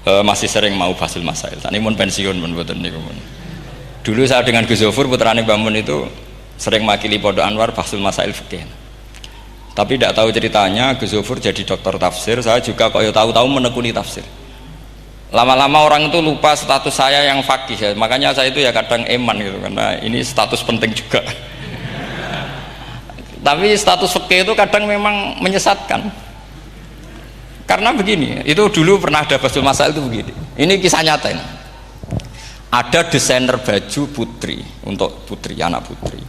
masih sering mau basul masail. Tani mun pensiun mun boten niku. Dulu saya dengan Gus Zofur putrane Mbah Mun itu sering makili Pondok Anwar basul masail fikih. Tapi tidak tahu ceritanya Gus Zofur jadi dokter tafsir, saya juga kok ya tahu-tahu menekuni tafsir. Lama-lama orang itu lupa status saya yang fakih ya. Makanya saya itu ya kadang eman gitu, karena ini status penting juga. Tapi status fikih itu kadang memang menyesatkan. Karena begini, itu dulu pernah ada basul masail itu begini. Ini kisah nyata ini. Ada desainer baju putri, untuk putri, anak putri.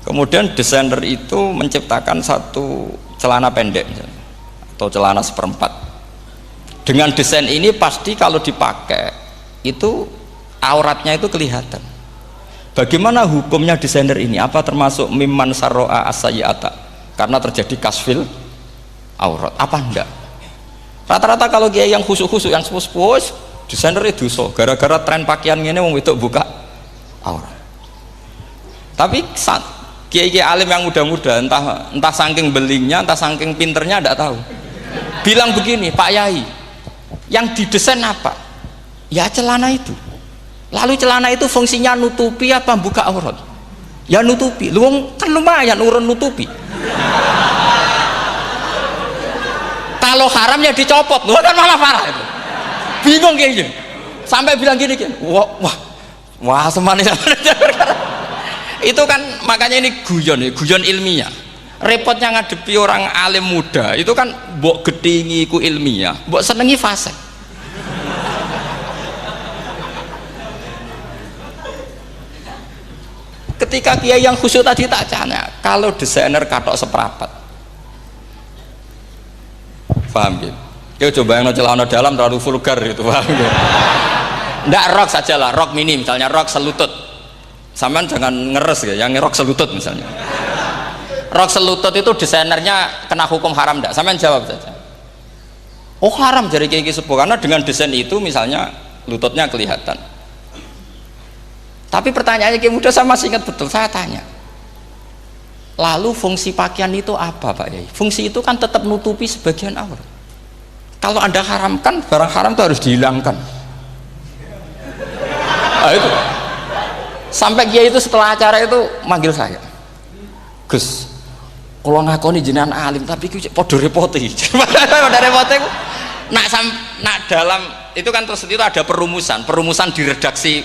Kemudian desainer itu menciptakan satu celana pendek misalnya, atau celana seperempat. Dengan desain ini pasti kalau dipakai itu auratnya itu kelihatan. Bagaimana hukumnya desainer ini? Apa termasuk mimman sarro'a as-sayyi'ata? Karena terjadi kasfil aurat. Apa enggak? Rata-rata kalau kiai yang khusuk-khusuk, yang sepuh-sepuh, desainer itu so. Gara-gara tren pakaian ini mau itu buka aurat. Tapi kiai-kiai alim yang muda-muda, entah saking belingnya, entah saking pinternya, tidak tahu. Bilang begini, Pak Yai, yang didesain apa? Ya celana itu. Lalu celana itu fungsinya nutupi apa buka aurat? Ya nutupi. Lu kan lumayan urun nutupi. Kalau haram ya dicopot, lu kan malah parah itu. Bingung kayaknya. Sampai bilang gini kan, wah semanis. Itu kan makanya ini guyon ilmiah. Repotnya ngadepi orang alim muda itu kan mbok gedhingi ku ilmiah, mbok senengi fasik. Ketika kiai yang khusyuk tadi tak tanya, kalau desainer katok seperapat, paham gitu? Yo coba yang celana dalam terlalu vulgar itu, paham gitu? Ndak rok sajalah, rok mini misalnya, rok selutut. Sampean jangan ngeres ya, yang rok selutut misalnya. Rok selutut itu desainernya kena hukum haram enggak? Sampean jawab saja. Oh haram jadi kiai sepuh, karena dengan desain itu misalnya lututnya kelihatan. Tapi pertanyaannya kiai muda saya masih ingat betul, saya tanya. Lalu fungsi pakaian itu apa Pak Yai? Fungsi itu kan tetap nutupi sebagian aurat. Kalau Anda haramkan, barang haram itu harus dihilangkan. Nah, itu. Sampai kiai itu setelah acara itu manggil saya. Gus, kalau ngakoni jenengan alim tapi podo repoti. Podo repoti nak dalam itu kan terus itu ada perumusan di redaksi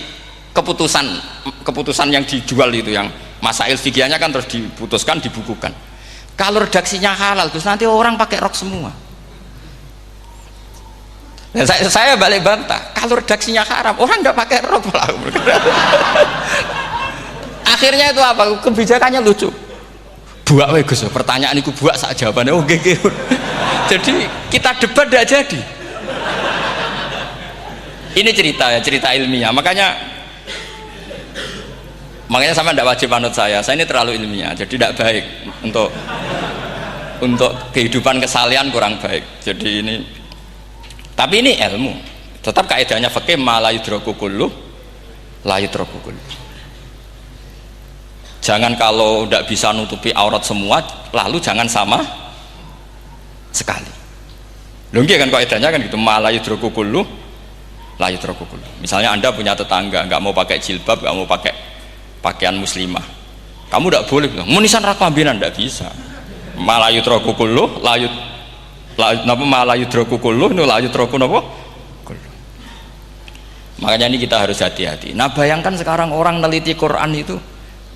keputusan yang dijual itu, yang masail fikihnya kan terus diputuskan, dibukukan. Kalau redaksinya halal Gus, nanti orang pakai rok semua. Dan saya balik bantah, kalau redaksinya haram orang nggak pakai rok. Akhirnya itu apa? Kebijakannya lucu. Buak we Gus, pertanyaan itu buak sak jawabannya oke. Jadi kita debat tidak jadi. Ini cerita ya, cerita ilmiah. Makanya sama tidak wajib anut saya ini terlalu ilmiah, jadi tidak baik untuk kehidupan kesalian, kurang baik. Jadi ini, tapi ini ilmu, tetap kaidahnya fikih, ma la yudraku kullu la yudraku kullu. Jangan kalau tidak bisa nutupi aurat semua, lalu jangan sama sekali. Lho nggih kan kaidahnya kan gitu, ma la yudraku kullu la yudraku kullu. Misalnya Anda punya tetangga nggak mau pakai jilbab, nggak mau pakai pakaian muslimah, kamu tidak boleh bilang munisan ra klambinan, tidak bisa. Ma la yudraku kullu la napa ma la yudraku kullu nu la yudraku napa kullu. Makanya ini kita harus hati-hati. Nah bayangkan sekarang orang neliti Quran itu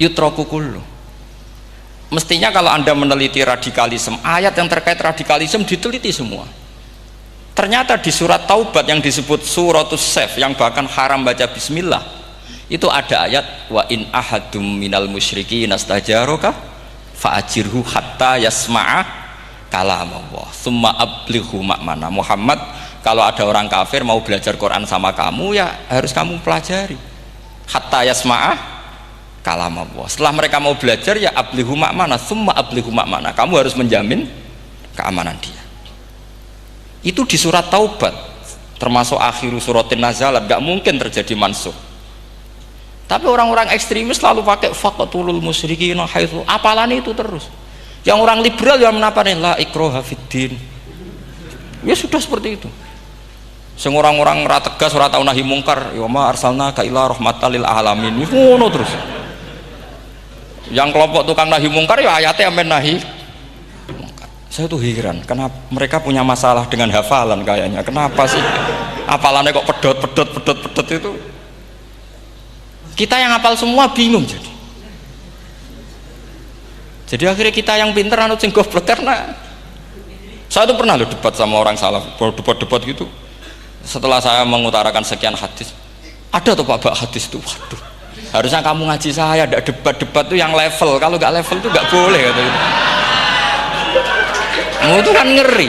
yutraku kullu. Mestinya kalau Anda meneliti radikalisme, ayat yang terkait radikalisme diteliti semua. Ternyata di surat Taubat yang disebut suratus Saif, yang bahkan haram baca bismillah, itu ada ayat wa in ahadum minal musyrikin nastajaroka fa'ajirhu hatta yasma'a kalam Allah thumma ablighu ma'mana. Muhammad, kalau ada orang kafir mau belajar Quran sama kamu, ya harus kamu pelajari hatta yasma'a kalam Allah. Setelah mereka mau belajar, ya ablighu ma'mana thumma ablighu ma'mana, kamu harus menjamin keamanan dia. Itu di surat Taubat, termasuk akhiru suratin nazalat, gak mungkin terjadi mansukh. Tapi orang-orang ekstremis selalu pakai faqatulul musyrikin haitsu, apalan itu terus. Yang orang liberal yang menaparin la ikraha fiddin, ya sudah seperti itu. Sing orang-orang ora tegas, ora tau nahi mungkar, ya ma arsalnaka ila rahmatal lil alamin, ngono terus. Yang kelompok tukang nahi mungkar ya ayatnya amen nahi mungkar. Saya tuh heran, kenapa mereka punya masalah dengan hafalan kayaknya. Kenapa sih hafalannya kok pedot itu? Kita yang hafal semua bingung jadi. Jadi akhirnya kita yang pinter anu sing goblok. Karena saya tuh pernah loh debat sama orang salaf, debat gitu. Setelah saya mengutarakan sekian hadis, ada tuh Pak hadis itu, waduh, harusnya kamu ngaji saya, ada debat tuh yang level, kalau nggak level tuh nggak boleh katanya. Itu kan ngeri.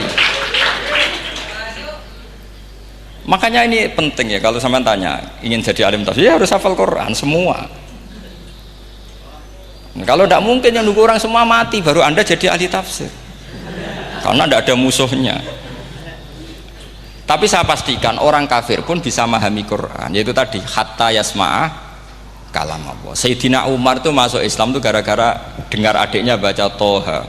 Makanya ini penting ya, kalau sampean tanya ingin jadi alim tafsir ya harus hafal Quran semua. Nah, kalau tidak mungkin yang nunggu orang semua mati baru Anda jadi ahli tafsir, karena tidak ada musuhnya. Tapi saya pastikan orang kafir pun bisa memahami Quran, yaitu tadi hatta yasma'a kalam Allah. Sayyidina Umar itu masuk Islam itu gara-gara dengar adiknya baca Toha,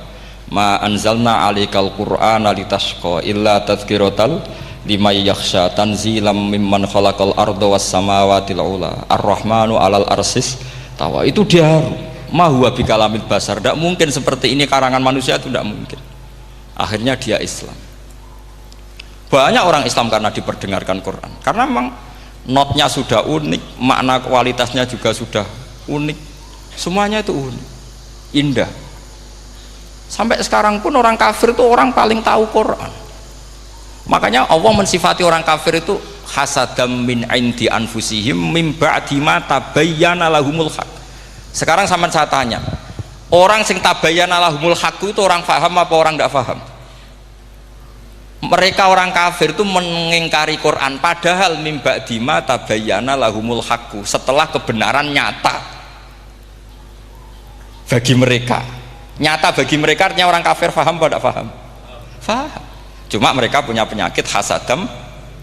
ma anzalna alikal Qur'ana litashqa illa tadhkiratal liman yakhsha tanzilam mimman khalaqal arda was samawati ula ar-rahmanu alal arsis tawa. Itu dia ma huwa bikalamil basar, tidak mungkin seperti ini karangan manusia, itu tidak mungkin. Akhirnya dia Islam. Banyak orang Islam karena diperdengarkan Quran, karena memang notnya sudah unik, makna kualitasnya juga sudah unik, semuanya itu unik, indah. Sampai sekarang pun orang kafir itu orang paling tahu Quran. Makanya Allah mensifati orang kafir itu hasadam min indi anfusihim mim ba'di ma tabayyana lahumul haq. Sekarang sama saya tanya, orang sing tabayyana lahumul haq itu orang paham apa orang tidak paham? Mereka orang kafir itu mengingkari Quran, padahal mim ba'di ma tabayyana lahumul haq, setelah kebenaran nyata bagi mereka. Nyata bagi mereka artinya orang kafir paham apa tidak paham? Paham. Cuma mereka punya penyakit hasadam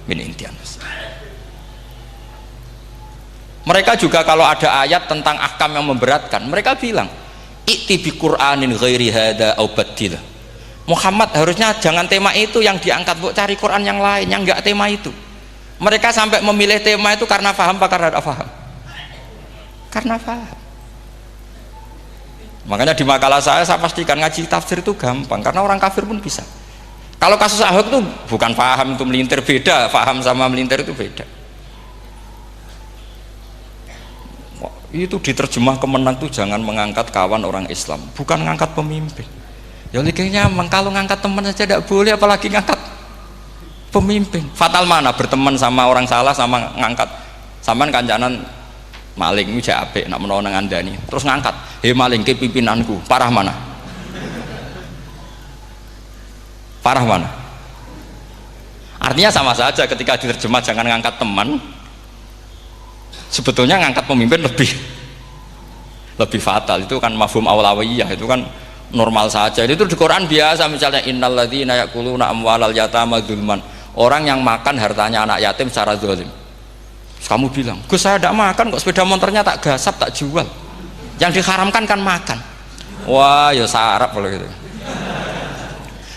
min intian. Mereka juga kalau ada ayat tentang ahkam yang memberatkan, mereka bilang i'ti bi Qur'anin ghairi hada au badil. Muhammad harusnya jangan tema itu yang diangkat, bu, cari Quran yang lain yang enggak tema itu. Mereka sampai memilih tema itu karena paham apa karena tidak paham? Karena paham. Makanya di makalah saya pastikan ngaji tafsir itu gampang, karena orang kafir pun bisa. Kalau kasus Ahok itu bukan paham itu melintir, beda, paham sama melintir itu beda. Itu diterjemah kemenang tuh jangan mengangkat kawan orang Islam, bukan mengangkat pemimpin. Ya likingnya kalau ngangkat teman saja tidak boleh, apalagi ngangkat pemimpin. Fatal mana berteman sama orang salah sama ngangkat. Saman kancanan maling ini apik nak menawa nang andani, terus ngangkat, "Hei maling ke pimpinanku." Parah mana? Parah mana? Artinya sama saja ketika diterjemah jangan ngangkat teman, sebetulnya ngangkat pemimpin lebih fatal. Itu kan mafhum awlawiyah, itu kan normal saja. Itu di Quran biasa, misalnya innalladzina ya'kuluna amwalal yatama dzulman, orang yang makan hartanya anak yatim secara zalim. Terus kamu bilang, "Gus saya tidak makan kok, sepeda motornya tak gasap, tak jual." Yang diharamkan kan makan. Wah, ya sarap kalau gitu.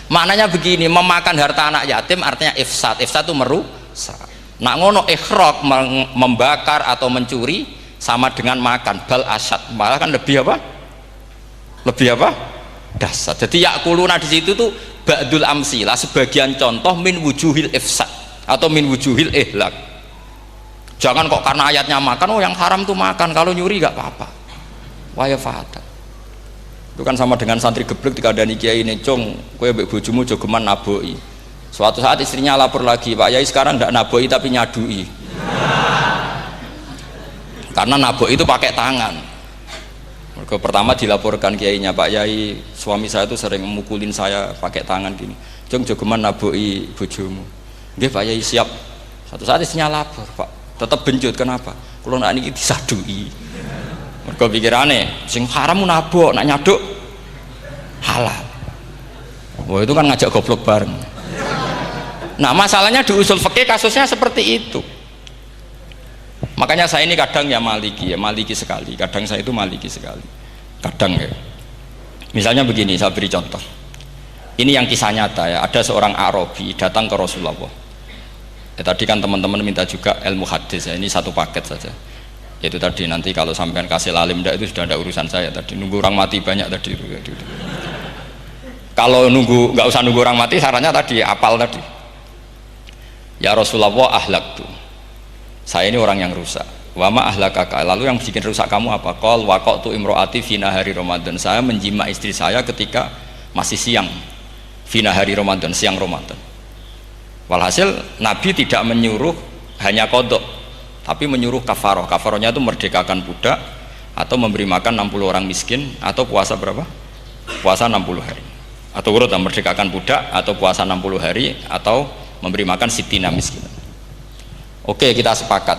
Maknanya begini, memakan harta anak yatim artinya ifsad. Ifsad itu merusak. Nak ngono ikhraq, membakar atau mencuri sama dengan makan, bal asad. Malah kan lebih apa? Lebih apa? Dasar. Jadi yakuluna di situ tuh ba'dul amsilah, sebagian contoh min wujuhil ifsad atau min wujuhil ihlak. Jangan kok karena ayatnya makan, oh yang haram tuh makan, kalau nyuri gak apa-apa. Waya fata. Itu kan sama dengan santri geblek dikandani kiai ini, "Cung, kowe mbek bojomu jogeman naboi." Suatu saat istrinya lapor lagi, "Pak Yai sekarang ndak naboi tapi nyadui." Karena naboi itu pakai tangan. Mereka pertama dilaporkan kiainya, "Pak Yai, suami saya itu sering memukulin saya pakai tangan gini. Cung, jogeman naboi bojomu." "Nggih Pak Yai, siap." Suatu saat istrinya lapor, "Pak, tetap benjut, kenapa? Kulo nak niki disadui." Mereka pikirannya, sing haram nabok, nak nyaduk halal. Wah itu kan ngajak goblok bareng. Nah masalahnya di usul fikih kasusnya seperti itu. Makanya saya ini kadang ya maliki sekali. Kadang saya itu maliki sekali. Kadang ya. Misalnya begini, saya beri contoh. Ini yang kisah nyata ya. Ada seorang Arabi datang ke Rasulullah. Ya, tadi kan teman-teman minta juga ilmu hadis ya. Ini satu paket saja. Itu tadi nanti kalau sampean kasih lalim ndak itu sudah ada urusan saya tadi, nunggu orang mati banyak tadi itu. Kalau nggak usah nunggu orang mati, sarannya tadi apal tadi. Ya Rasulullah, ahlak tuh saya ini orang yang rusak. Wama ahlakaka, lalu yang bikin rusak kamu apa? Qol waqatu imroati fina hari Ramadan, saya menjima istri saya ketika masih siang fina hari Ramadan, siang Ramadan. Walhasil Nabi tidak menyuruh hanya kodok, tapi menyuruh kafaroh. Kafarohnya itu merdekakan budak atau memberi makan 60 orang miskin atau puasa berapa? Puasa 60 hari. Atau urut merdekakan budak atau puasa 60 hari atau memberi makan sitina miskin. Oke, kita sepakat.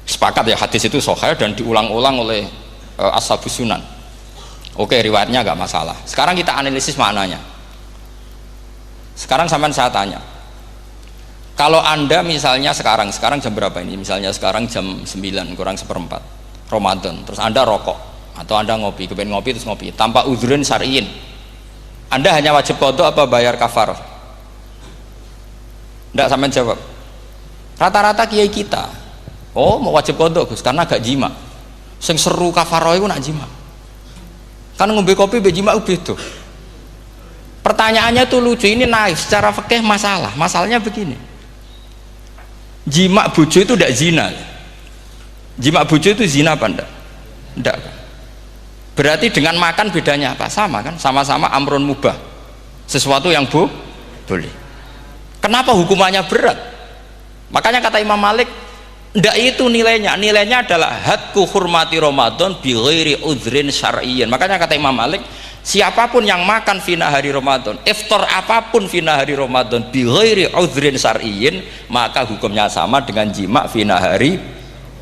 Sepakat ya, hadis itu sahih dan diulang-ulang oleh ashabus sunan. Oke, riwayatnya nggak masalah. Sekarang kita analisis maknanya. Sekarang sampean saya tanya. Kalau anda misalnya sekarang jam berapa ini? Misalnya sekarang jam 9 kurang seperempat Ramadan, terus anda rokok atau anda ngopi, kepengen ngopi terus ngopi tanpa udhurun syar'iin, anda hanya wajib qadha apa bayar kafarah? Ndak, sampean jawab. Rata-rata kiai kita, oh mau wajib qadha Gus karena gak jima. Sing seru kafarah itu nak jima. Kan ngombe kopi be jima beda. Pertanyaannya tuh lucu, ini naif secara fikih masalahnya begini. Jima bojo itu tidak zina. Jima bojo itu zina apa enggak? Enggak. Berarti dengan makan bedanya apa? Sama kan? Sama-sama amrun mubah. Sesuatu yang boleh. Kenapa hukumannya berat? Makanya kata Imam Malik, enggak itu nilainya. Nilainya adalah hadku hurmati Ramadan bi ghairi udhrin syar'iyyan. Makanya kata Imam Malik, siapapun yang makan fina hari Ramadan, iftar apapun fina hari Ramadan bi ghairi udhrin syar'iyyin, maka hukumnya sama dengan jima fina hari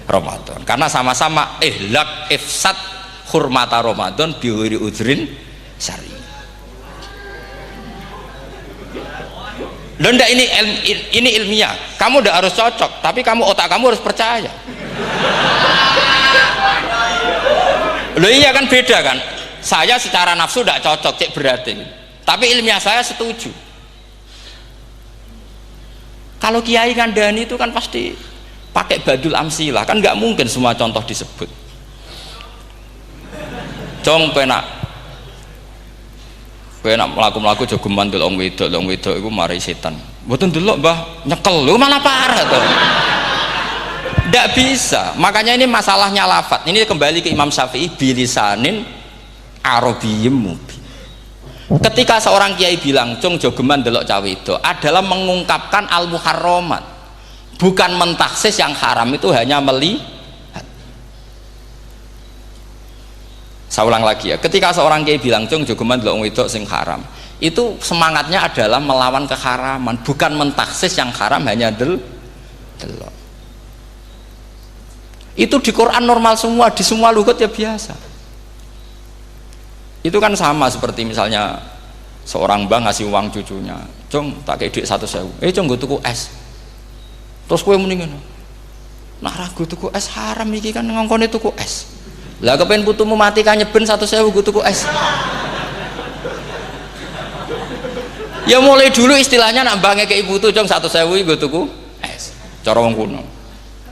Ramadan. Karena sama-sama ihlak ifsad hurmata Ramadan bi ghairi udhrin syar'iyyin. Loh enggak, ini ilmiah. Kamu udah harus cocok, tapi otak kamu harus percaya. Loh iya kan, beda kan? Saya secara nafsu tidak cocok, cek berarti, tapi ilmiah saya setuju. Kalau kiai kandani itu kan pasti pakai badul amsilah, kan nggak mungkin semua contoh disebut. Cong penak melaku jogeman delok wedok itu mari setan. Mboten delok Mbah, nyekel lho malah parah tuh. Nggak bisa. Makanya ini masalahnya lafat. Ini kembali ke Imam Syafi'i, bilisanin Arabiyyim mubin. Ketika seorang kiai bilang cung jogeman delok cawe itu adalah mengungkapkan al-muharramat, bukan mentaksis yang haram itu hanya melihat. Saya ulang lagi ya, ketika seorang kiai bilang cung jogeman delok wedok sing haram, itu semangatnya adalah melawan keharaman, bukan mentaksis yang haram hanya delok. Itu di Quran normal semua, di semua lugat ya biasa. Itu kan sama seperti misalnya seorang bang ngasih uang cucunya, cung tak kayak duit 100.000, cung gue tuku es, terus kue mendingan Nak ragu tuku es haram iki kan ngongkone tuku es. Lah kepen putumu mati kan nyeben 1.000 gue tuku es. Ya mulai dulu istilahnya nak bange ke ibu tuh jong 1.000 gue tuku es. Cara wong kuno.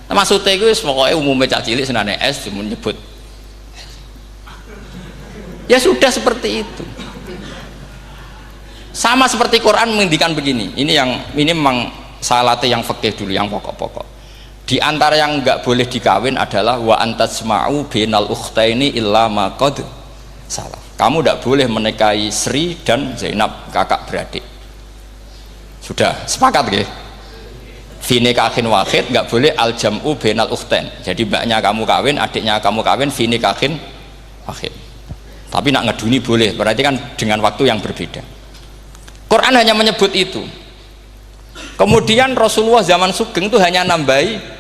Nah, maksudnya gue pokoknya umumnya cah cilik senane es cuma nyebut. Ya sudah seperti itu. Sama seperti Quran menghentikan begini. Ini memang salate yang fikih dulu yang pokok-pokok. Di antara yang enggak boleh dikawin adalah wa antasma'u bainal ukhtaini illa ma qad salaf. Kamu enggak boleh menikahi Sri dan Zainab kakak beradik. Sudah sepakat nggih? Fi nikahin wahid enggak boleh al jam'u bainal ukhtain. Jadi mbaknya kamu kawin, adiknya kamu kawin fi nikahin wahid. Tapi nak ngeduni boleh, berarti kan dengan waktu yang berbeda. Quran hanya menyebut itu. Kemudian Rasulullah zaman Sugeng itu hanya nambahi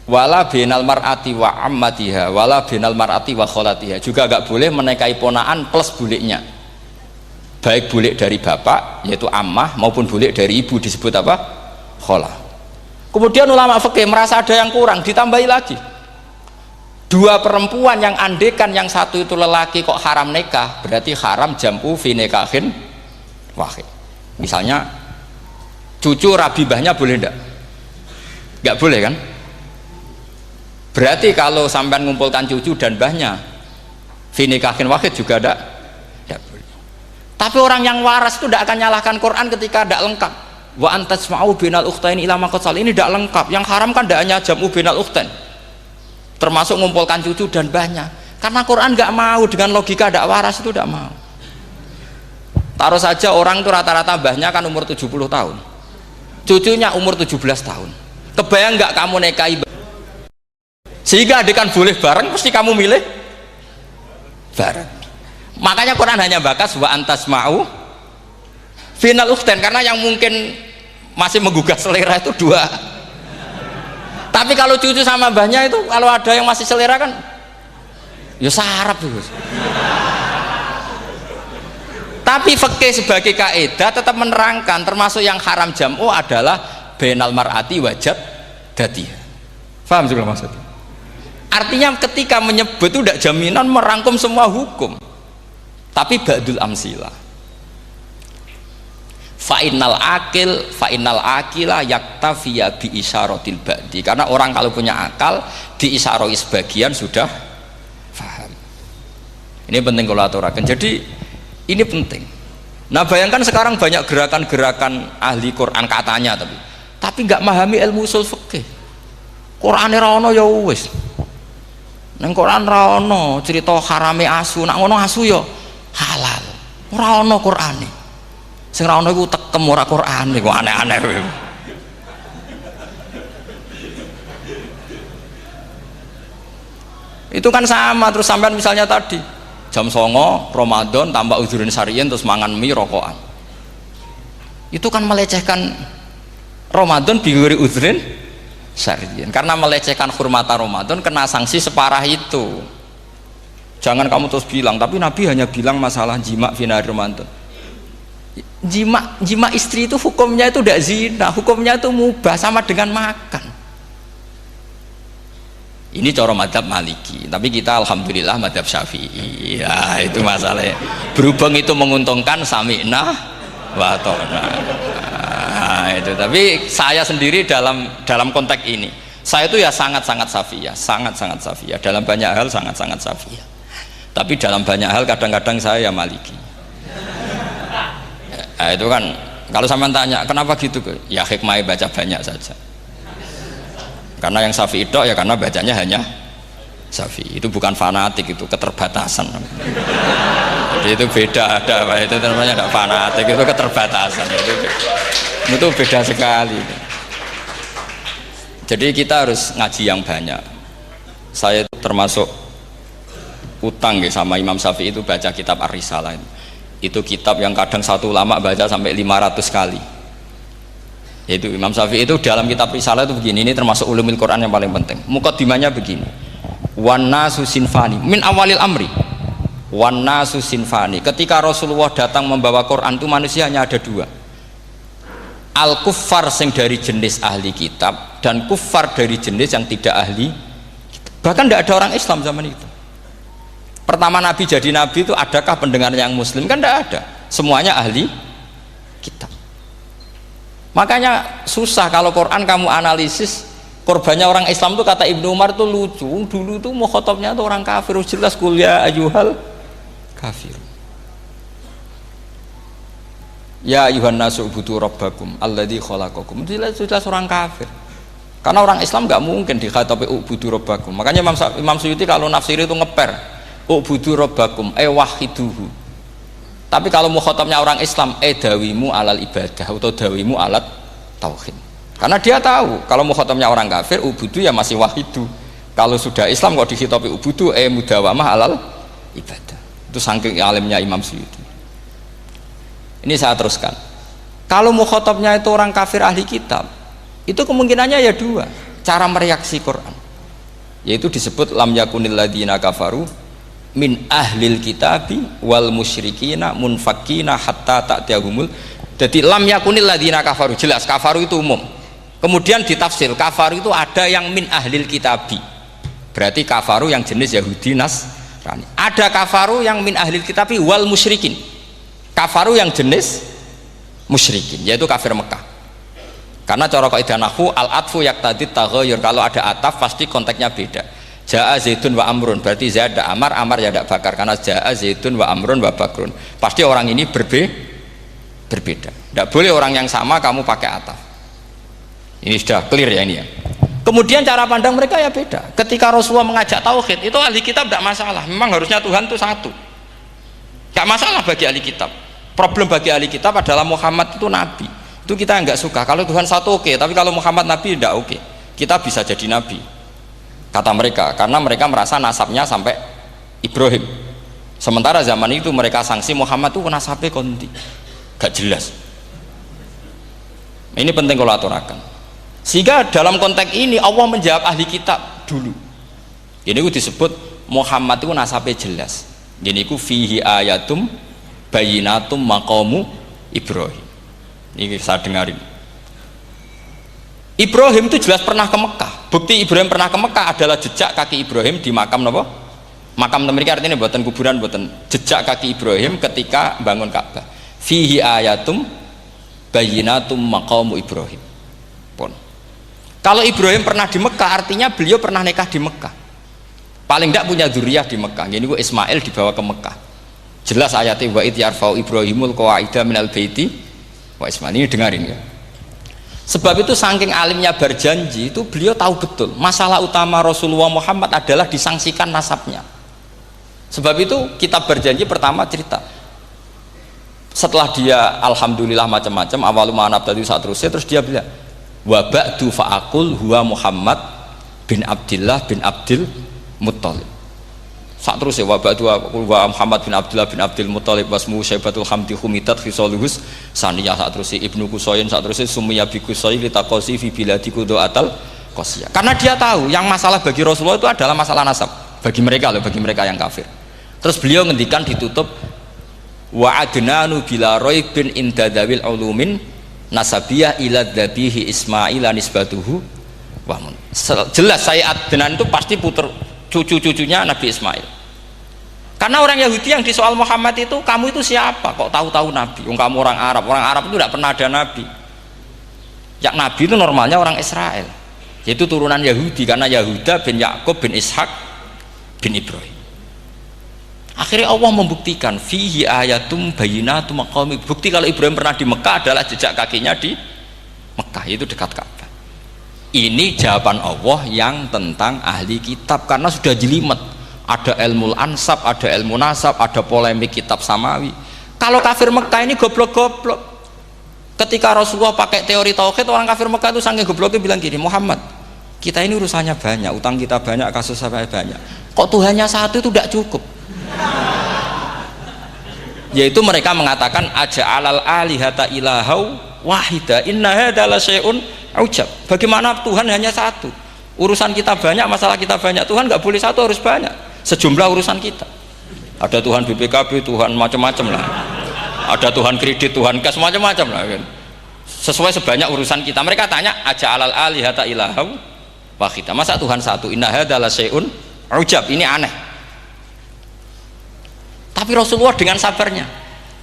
wala binal mar'ati wa ammatiha wala binal mar'ati wa kholatiha, juga agak boleh menikahi ponaan plus buliknya, baik bulik dari bapak yaitu ammah maupun bulik dari ibu disebut apa? Kholah. Kemudian ulama fikih merasa ada yang kurang, ditambahi lagi dua perempuan yang andekan yang satu itu lelaki kok haram nikah, berarti haram jam'u fi nikahin wahid. Misalnya cucu rabibahnya boleh enggak? Enggak boleh kan? Berarti kalau sampai mengumpulkan cucu dan mbahnya fi nikahin wahid juga tidak boleh. Tapi orang yang waras itu tidak akan nyalahkan Quran ketika tidak lengkap. Wa antasma'u bainal ukhtain ila ma qad sal, ini tidak lengkap. Yang haram kan tidak hanya jam'u bainal ukhtain, termasuk mengumpulkan cucu dan mbahnya. Karena Quran nggak mau dengan logika tidak waras, itu tidak mau. Taruh saja orang itu rata-rata mbahnya kan umur 70 tahun, cucunya umur 17 tahun. Kebayang nggak kamu nikahi sehingga adekan boleh bareng, pasti kamu milih bareng. Makanya Quran hanya bakas wa antasma'u final ukhtain, karena yang mungkin masih menggugah selera itu dua. Tapi kalau cucu sama mbahnya itu, kalau ada yang masih selera kan ya sarap itu. Tapi fikih sebagai kaidah tetap menerangkan termasuk yang haram jam'u adalah bainal mar'ati wajad datiha. Paham juga maksudnya? Artinya ketika menyebut itu tidak jaminan merangkum semua hukum, tapi ba'dul amsilah. Fa'innal akila yaktafiya bi isyaratil ba'di, karena orang kalau punya akal diisyaroi sebagian sudah paham. Ini penting kalau aturakan. Jadi ini penting. Nah bayangkan sekarang banyak gerakan-gerakan ahli Quran katanya, tapi nggak memahami ilmu usul fikih. Qur'ane ra ono ya wis. Nang Quran ra ono cerita harame asu, nak ngono asu ya halal. Ora ono Qur'ane. Sing ra ono iku tekem ora Qur'ane, kok aneh-aneh kowe. Itu kan sama, terus sampean misalnya tadi jam 09.00 Ramadan tambah uzurin syariyin terus mangan mie rokokan. Itu kan melecehkan Ramadan biguri uzurin syariyin, karena melecehkan hurmata Ramadan kena sanksi separah itu. Jangan kamu terus bilang tapi Nabi hanya bilang masalah jima final Ramadan. Jima istri itu hukumnya itu tidak zina, hukumnya itu mubah, sama dengan makan. Ini cara madhab Maliki, tapi kita alhamdulillah madhab Syafi'i. Ya itu masalahnya, berhubung itu menguntungkan sami'na wa ta'na. Nah, itu. Tapi saya sendiri dalam konteks ini, saya itu ya sangat-sangat safiyah, dalam banyak hal sangat-sangat safiyah. Tapi dalam banyak hal kadang-kadang saya ya Maliki. Nah, itu kan kalau sampean tanya kenapa gitu, ya hikmahnya baca banyak saja. Karena yang Syafi'i itu ya karena bacanya hanya Syafi'i, itu bukan fanatik, itu keterbatasan. Jadi itu beda, itu namanya tidak fanatik, itu keterbatasan. Itu beda sekali. Jadi kita harus ngaji yang banyak. Saya itu termasuk utang ya sama Imam Syafi'i itu baca kitab Ar-Risalah. Itu kitab yang kadang satu ulama baca sampai 500 kali. Yaitu Imam Syafi'i itu dalam kitab Risalah itu begini, ini termasuk ulumul Quran yang paling penting. Muqaddimahnya begini, wan nasu sinfani min awalil amri, wan nasu sinfani. Ketika Rasulullah datang membawa Quran itu manusia hanya ada dua. al kuffar sing dari jenis ahli kitab dan kuffar dari jenis yang tidak ahli kitab. Bahkan tidak ada orang Islam zaman itu. Pertama Nabi jadi Nabi itu adakah pendengar yang Muslim? Kan tidak ada, semuanya ahli kitab. Makanya susah kalau Quran kamu analisis korbannya orang Islam tuh, kata Ibnu Umar tuh lucu. Dulu tuh mukhotobnya tuh orang kafir, jelas kuliah ayuhal kafir. Ya ayuhan nasu ubudu rabbakum alladzi khalaqakum. Jelas orang kafir. Karena orang Islam nggak mungkin dikhatabi ubudu rabbakum. Makanya Imam Suyuti kalau nafsir itu ngeper ubudu rabbakum wahiduhu. Tapi kalau mukhatabnya orang Islam dawimu alal ibadah atau dawimu alat tauhid. Karena dia tahu kalau mukhatabnya orang kafir ubudu ya masih wahidu. Kalau sudah Islam kok dikhitabi ubudu mudawamah alal ibadah. Itu saking alimnya Imam Suyuti. Ini saya teruskan. Kalau mukhatabnya itu orang kafir ahli kitab, itu kemungkinannya ya dua cara mereaksi Quran. Yaitu disebut lam yakunil ladina kafaru min ahlil kitabi wal musyrikina munfakina hatta ta'tiyahumul. Jadi lam yakunil ladina kafaru, jelas kafaru itu umum. Kemudian ditafsir kafaru itu ada yang min ahlil kitabi, berarti kafaru yang jenis Yahudi Nasrani. Ada kafaru yang min ahlil kitabi wal musyrikin, kafaru yang jenis musyrikin, yaitu kafir Mekah. Karena cara kaidah nahwu al atfu yaqtadi taghayyur, kalau ada ataf pasti konteksnya beda. Ja'a Zaidun wa Amrun, berarti Zaid ada Amar, Amar ya tidak Bakar, karena Ja'a Zaidun wa Amrun wa Bakrun, pasti orang ini berbeda. Tidak boleh orang yang sama kamu pakai ataf. Ini sudah clear ya ini ya. Kemudian cara pandang mereka ya beda. Ketika Rasulullah mengajak tauhid, itu ahli kitab tidak masalah. Memang harusnya Tuhan itu satu, tidak masalah bagi ahli kitab. Problem bagi ahli kitab adalah Muhammad itu nabi, itu kita nggak suka. Kalau Tuhan satu oke, tapi kalau Muhammad nabi tidak oke. Kita bisa jadi nabi, kata mereka, karena mereka merasa nasabnya sampai Ibrahim. Sementara zaman itu mereka sanksi Muhammad itu nasabnya konti, gak jelas. Ini penting kalau aturakan. Sehingga dalam konteks ini Allah menjawab ahli kitab dulu. Ini itu disebut Muhammad itu nasabnya jelas. Ini itu fihi ayatum bayinatum maqamu Ibrahim. Ini saya dengarin. Ibrahim itu jelas pernah ke Mekah. Bukti Ibrahim pernah ke Mekah adalah jejak kaki Ibrahim di makam apa? Makam mereka, artinya buatan kuburan, buatan jejak kaki Ibrahim ketika bangun Ka'bah. Fihi ayatum bayinatum maqamu Ibrahim. Pun. Kalau Ibrahim pernah di Mekah, artinya beliau pernah nikah di Mekah. Paling tidak punya dzurriyyah di Mekah. Jadi Ismail dibawa ke Mekah. Jelas ayatnya wa id yarfa'u Ibrahimul qawaida minal baiti wa Ismail. Ini dengarin ya. Sebab itu saking alimnya berjanji itu beliau tahu betul masalah utama Rasulullah Muhammad adalah disangsikan nasabnya. Sebab itu kitab berjanji pertama cerita. Setelah dia alhamdulillah macam-macam awalu ma'anab tadi saat terus dia bilang wa ba'du fa'akul huwa Muhammad bin Abdillah bin Abdil Muttalib. Saat terus ya wa ba'du wa Muhammad bin Abdillah bin Abdil Muttalib wasmu syaibatul hamdi humidat khisaluhus saniyah. Saat terus ibnu Kusoyin, saat terus sumiyya bi Kusoyin litaqasi fi biladi kudu'atal qasiyah. Karena dia tahu yang masalah bagi Rasulullah itu adalah masalah nasab bagi mereka loh, bagi mereka yang kafir. Terus beliau ngendikan ditutup wa adnanu bila raibin indadawil ulumin nasabiyah ila dhabihi Ismail nisbatuhu wamun. Jelas saya Adnan itu pasti puter cucu-cucunya Nabi Ismail. Karena orang Yahudi yang disoal Muhammad itu, kamu itu siapa kok tahu-tahu Nabi? Kamu orang Arab itu tidak pernah ada Nabi. Yang Nabi itu normalnya orang Israel, yaitu turunan Yahudi, karena Yahuda bin Yakub bin Ishak bin Ibrahim. Akhirnya Allah membuktikan fihi ayatum bayinatum maqami. Bukti kalau Ibrahim pernah di Mekah adalah jejak kakinya di Mekah, itu dekat Ka'bah. Ini jawaban Allah yang tentang ahli kitab, karena sudah jelimet. Ada ilmu ansab, ada ilmu nasab, ada polemik kitab samawi. Kalau kafir Mekah ini goblok-goblok. Ketika Rasulullah pakai teori tauhid, orang kafir Mekah itu saking gobloknya bilang gini, Muhammad, kita ini urusannya banyak, utang kita banyak, kasus saya banyak. Kok Tuhannya satu itu tidak cukup? Yaitu mereka mengatakan aja'alal alihata ilahau wahida inna hadza la syai'un ujab. Bagaimana Tuhan hanya satu? Urusan kita banyak, masalah kita banyak. Tuhan nggak boleh satu, harus banyak. Sejumlah urusan kita. Ada Tuhan BPKB, Tuhan macam-macam lah. Ada Tuhan kredit, Tuhan kas macam-macam lah kan. sesuai sebanyak urusan kita. Mereka tanya aja alal alihata ilahau wahida, masa Tuhan satu, inna hadza la syai'un ujab, ini aneh. Tapi Rasulullah dengan sabarnya,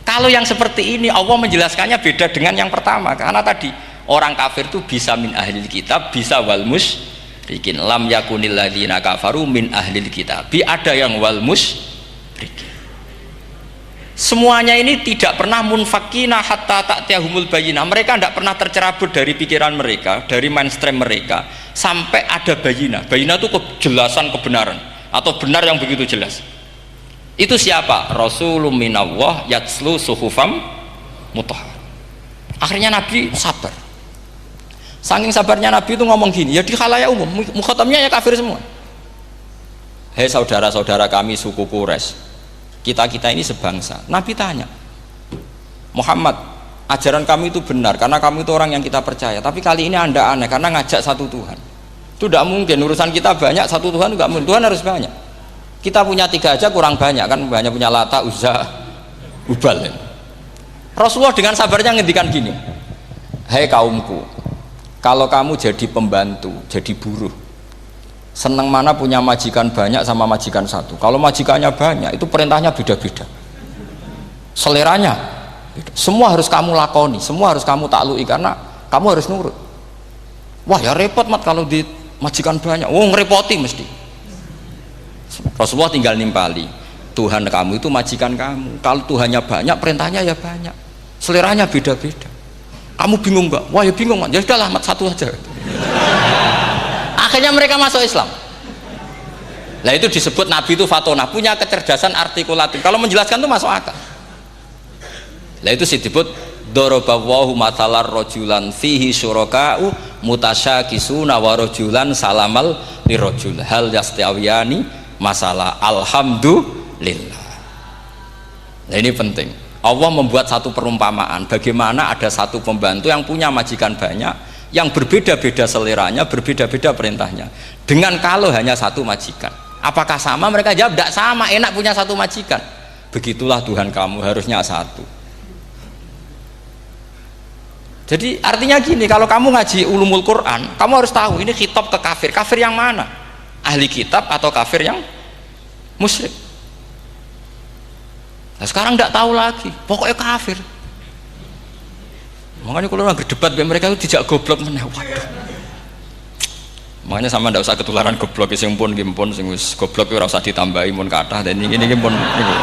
kalau yang seperti ini Allah menjelaskannya beda dengan yang pertama, karena tadi orang kafir itu bisa min ahlil kitab, bisa wal musyrikin. Lam yakunil ladzina kafaru min ahlil kitab, ada yang wal musyrikin. Semuanya ini tidak pernah munfakina hatta ta'tiyahumul bayyinah. Mereka tidak pernah tercerabut dari pikiran mereka, dari mainstream mereka, sampai ada bayyinah. Bayyinah itu kejelasan kebenaran atau benar yang begitu jelas. Itu siapa? Rasulun minallah yatslu suhufam mutahhar. Akhirnya Nabi sabar. Saking sabarnya Nabi itu ngomong gini, ya di khalayak umum, mukhatamnya ya kafir semua. Hei saudara-saudara kami suku Quraisy, kita ini sebangsa. Nabi tanya, Muhammad, ajaran kami itu benar karena kamu itu orang yang kita percaya, tapi kali ini anda aneh karena ngajak satu Tuhan. Itu tidak mungkin, urusan kita banyak, satu Tuhan juga mungkin, Tuhan harus banyak. Kita punya 3 aja kurang banyak kan, banyak punya Lata, Uzza, Hubal. Rasulullah dengan sabarnya ngendikan gini, hei kaumku, kalau kamu jadi pembantu, jadi buruh, senang mana punya majikan banyak sama majikan satu. Kalau majikannya banyak, itu perintahnya beda-beda, seleranya beda. Semua harus kamu lakoni, semua harus kamu taklui karena kamu harus nurut. Wah ya repot mat kalau di majikan banyak, ngerepoti mesti. Rasulullah tinggal nimpali, Tuhan kamu itu majikan kamu, kalau Tuhannya banyak, perintahnya ya banyak, seleranya beda-beda. Kamu bingung nggak? Wah ya bingung mat, ya sudahlah mat satu aja. Akhirnya mereka masuk Islam. Nah itu disebut Nabi itu fatona, punya kecerdasan artikulatif. Kalau menjelaskan itu masuk akal. Nah itu disebut dorobawahu matalar rojulan fihi syuraka'u mutasyakisuna wa rojulan salamal lirojul hal yastawiyani masalah alhamdulillah. Nah ini penting. Allah membuat satu perumpamaan bagaimana ada satu pembantu yang punya majikan banyak, yang berbeda-beda seleranya, berbeda-beda perintahnya, dengan kalau hanya satu majikan. Apakah sama? Mereka jawab tidak sama, enak punya satu majikan. Begitulah Tuhan kamu, harusnya satu. Jadi artinya gini, kalau kamu ngaji ulumul Quran, kamu harus tahu ini khitab ke kafir. Kafir yang mana? Ahli kitab atau kafir yang musyrik? Nah sekarang tidak tahu lagi, pokoknya kafir. Makanya kalau orang berdebat mereka itu tidak goblok meneh. Waduh. Makanya sama tidak usah ketularan goblok sing pun gimpun sing wis goblok ora usah ditambahi mun kathah dan ini pun niku.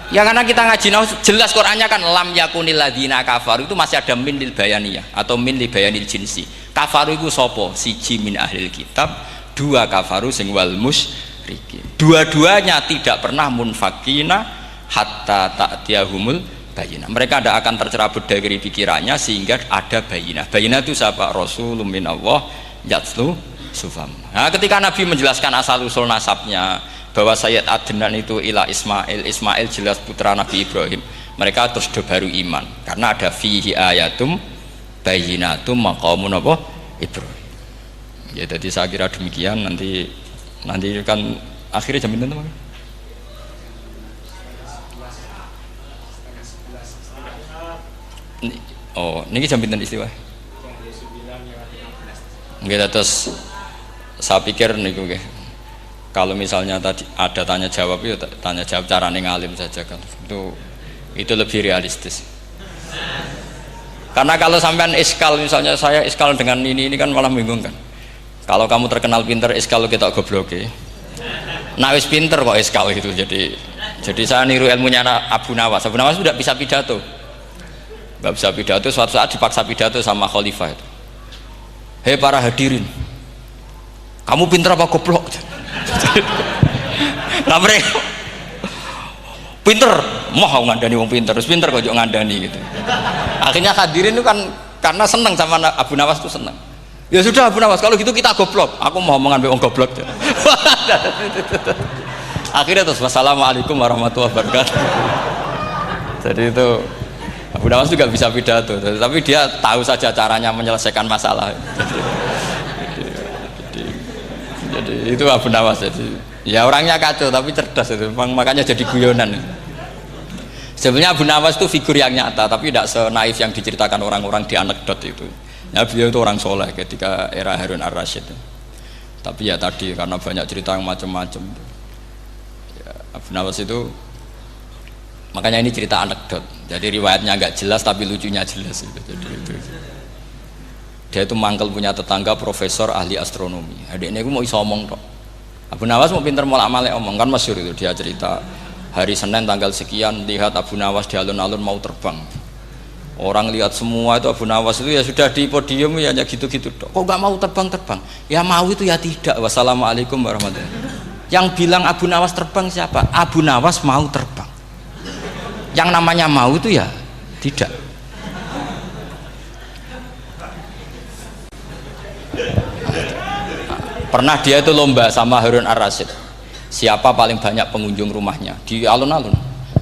Ya karena kita ngaji jelas Qur'annya kan lam yakunil ladzina kafaru, itu masih ada min lil bayaniyah atau min li bayanil jinsi. Kafaru itu sapa? Siji min ahlil kitab, 2 kafaru sing wal musyrikin. Dua-duanya tidak pernah munfakina hatta ta'tiyahumul bayinah. Mereka tidak akan tercerabut dari pikirannya sehingga ada bayinah. Bayinah itu siapa? Rasulun minallah yatslu sufam. Nah, ketika Nabi menjelaskan asal usul nasabnya bahwa Sayyid Adnan itu ila Ismail, Ismail jelas putra Nabi Ibrahim, mereka terus baru iman karena ada fihi ayatum bayinatum maqamun apa Ibrahim. Ya jadi saya kira demikian. Nanti kan akhirnya jam itu teman. Oh, ini jam pinten istiwa? Nggih, terus saya pikir niku nggih. Kalau misalnya tadi ada tanya jawab, ya tanya jawab carane ngalim saja kan. Itu lebih realistis. Karena kalau sampean iskal, misalnya saya iskal dengan ini kan malah bingung kan. Kalau kamu terkenal pinter, iskal kita gobloke. Nah wis pinter kok iskal itu. Jadi saya niru ilmunya Abu Nawas. Abu Nawas tidak bisa pidato. Nggak bisa pidato, suatu saat dipaksa pidato sama khalifah itu. Hei para hadirin, kamu pinter apa goblok? Nah mereka pinter, mau ngandani wong pinter, terus pinter kok ngandani gitu. Akhirnya hadirin itu kan karena seneng sama Abu Nawas itu seneng. Ya sudah Abu Nawas, kalau gitu kita goblok. Aku mau mengambil wong goblok. Akhirnya terus wassalamualaikum warahmatullahi wabarakatuh. Jadi itu Abu Nawas juga bisa pidato, tapi dia tahu saja caranya menyelesaikan masalah. Jadi itu Abu Nawas. Jadi ya orangnya kacau tapi cerdas itu, makanya jadi guyonan. Sebenarnya Abu Nawas itu figur yang nyata, tapi tidak senaif yang diceritakan orang-orang di anekdot itu. Ya, beliau itu orang soleh ketika era Harun ar-Rasyid. Tapi ya tadi karena banyak cerita yang macam-macam. Ya, Abu Nawas itu, makanya ini cerita anekdot. Jadi riwayatnya agak jelas tapi lucunya jelas. Jadi itu. Dia itu mangkel punya tetangga profesor ahli astronomi. Adiknya itu mau iso omong kok. Abu Nawas mau pinter molak-malik omong, kan masyhur itu dia cerita. Hari Senin tanggal sekian lihat Abu Nawas di alun-alun mau terbang. Orang lihat semua itu Abu Nawas itu ya sudah di podium ya hanya gitu-gitu. Kok nggak mau terbang-terbang? Ya mau itu ya tidak. Wassalamualaikum warahmatullahi wabarakatuh. Yang bilang Abu Nawas terbang siapa? Abu Nawas mau terbang. Yang namanya mau itu ya tidak. Pernah dia itu lomba sama Harun ar-Rasyid. Siapa paling banyak pengunjung rumahnya di alun-alun.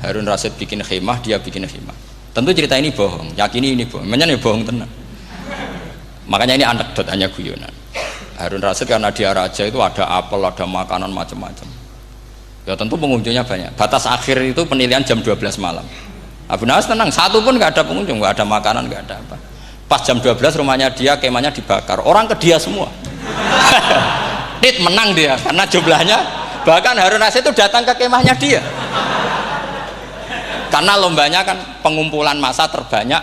Harun Rasyid bikin khemah, dia bikin khemah. Tentu cerita ini bohong, yakini ini bohong, ini bohong tenang. Makanya ini anekdot, hanya guyonan. Harun Rasyid karena dia raja itu ada apel, ada makanan macam-macam. Ya tentu pengunjungnya banyak. Batas akhir itu penilaian jam 12 malam. Abu Nawas tenang, satu pun nggak ada pengunjung, nggak ada makanan, nggak ada apa. Pas jam 12 rumahnya dia, kemahnya dibakar. Orang ke dia semua. Dit menang dia karena jumlahnya. Bahkan Harun Rasyid itu datang ke kemahnya dia karena lombanya kan pengumpulan massa terbanyak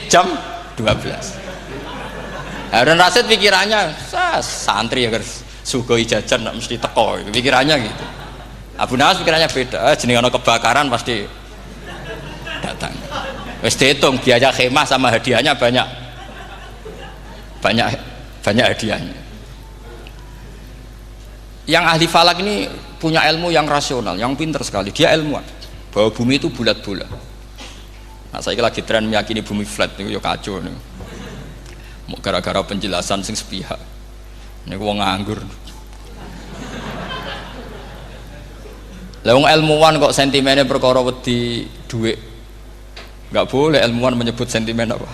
jam 12. Harun Rasyid pikirannya santri ya sugoi jajan mesti teko, pikirannya gitu. Abu Nawas pikirannya beda, jeneng ana kebakaran pasti datang. Wis dihitung biaya khemah sama hadiahnya banyak hadiahnya. Yang ahli falak ini punya ilmu yang rasional, yang pinter sekali. Dia ilmuwan bahwa bumi itu bulat-bulat. Nah, saya lagi tren meyakini bumi flat nih, ya kacau nih. Mau gara-gara penjelasan sing sepihak. Ini wong nganggur. Lah wong ilmuwan kok sentimennya perkara wedi duit. Enggak boleh ilmuwan menyebut sentimen apa?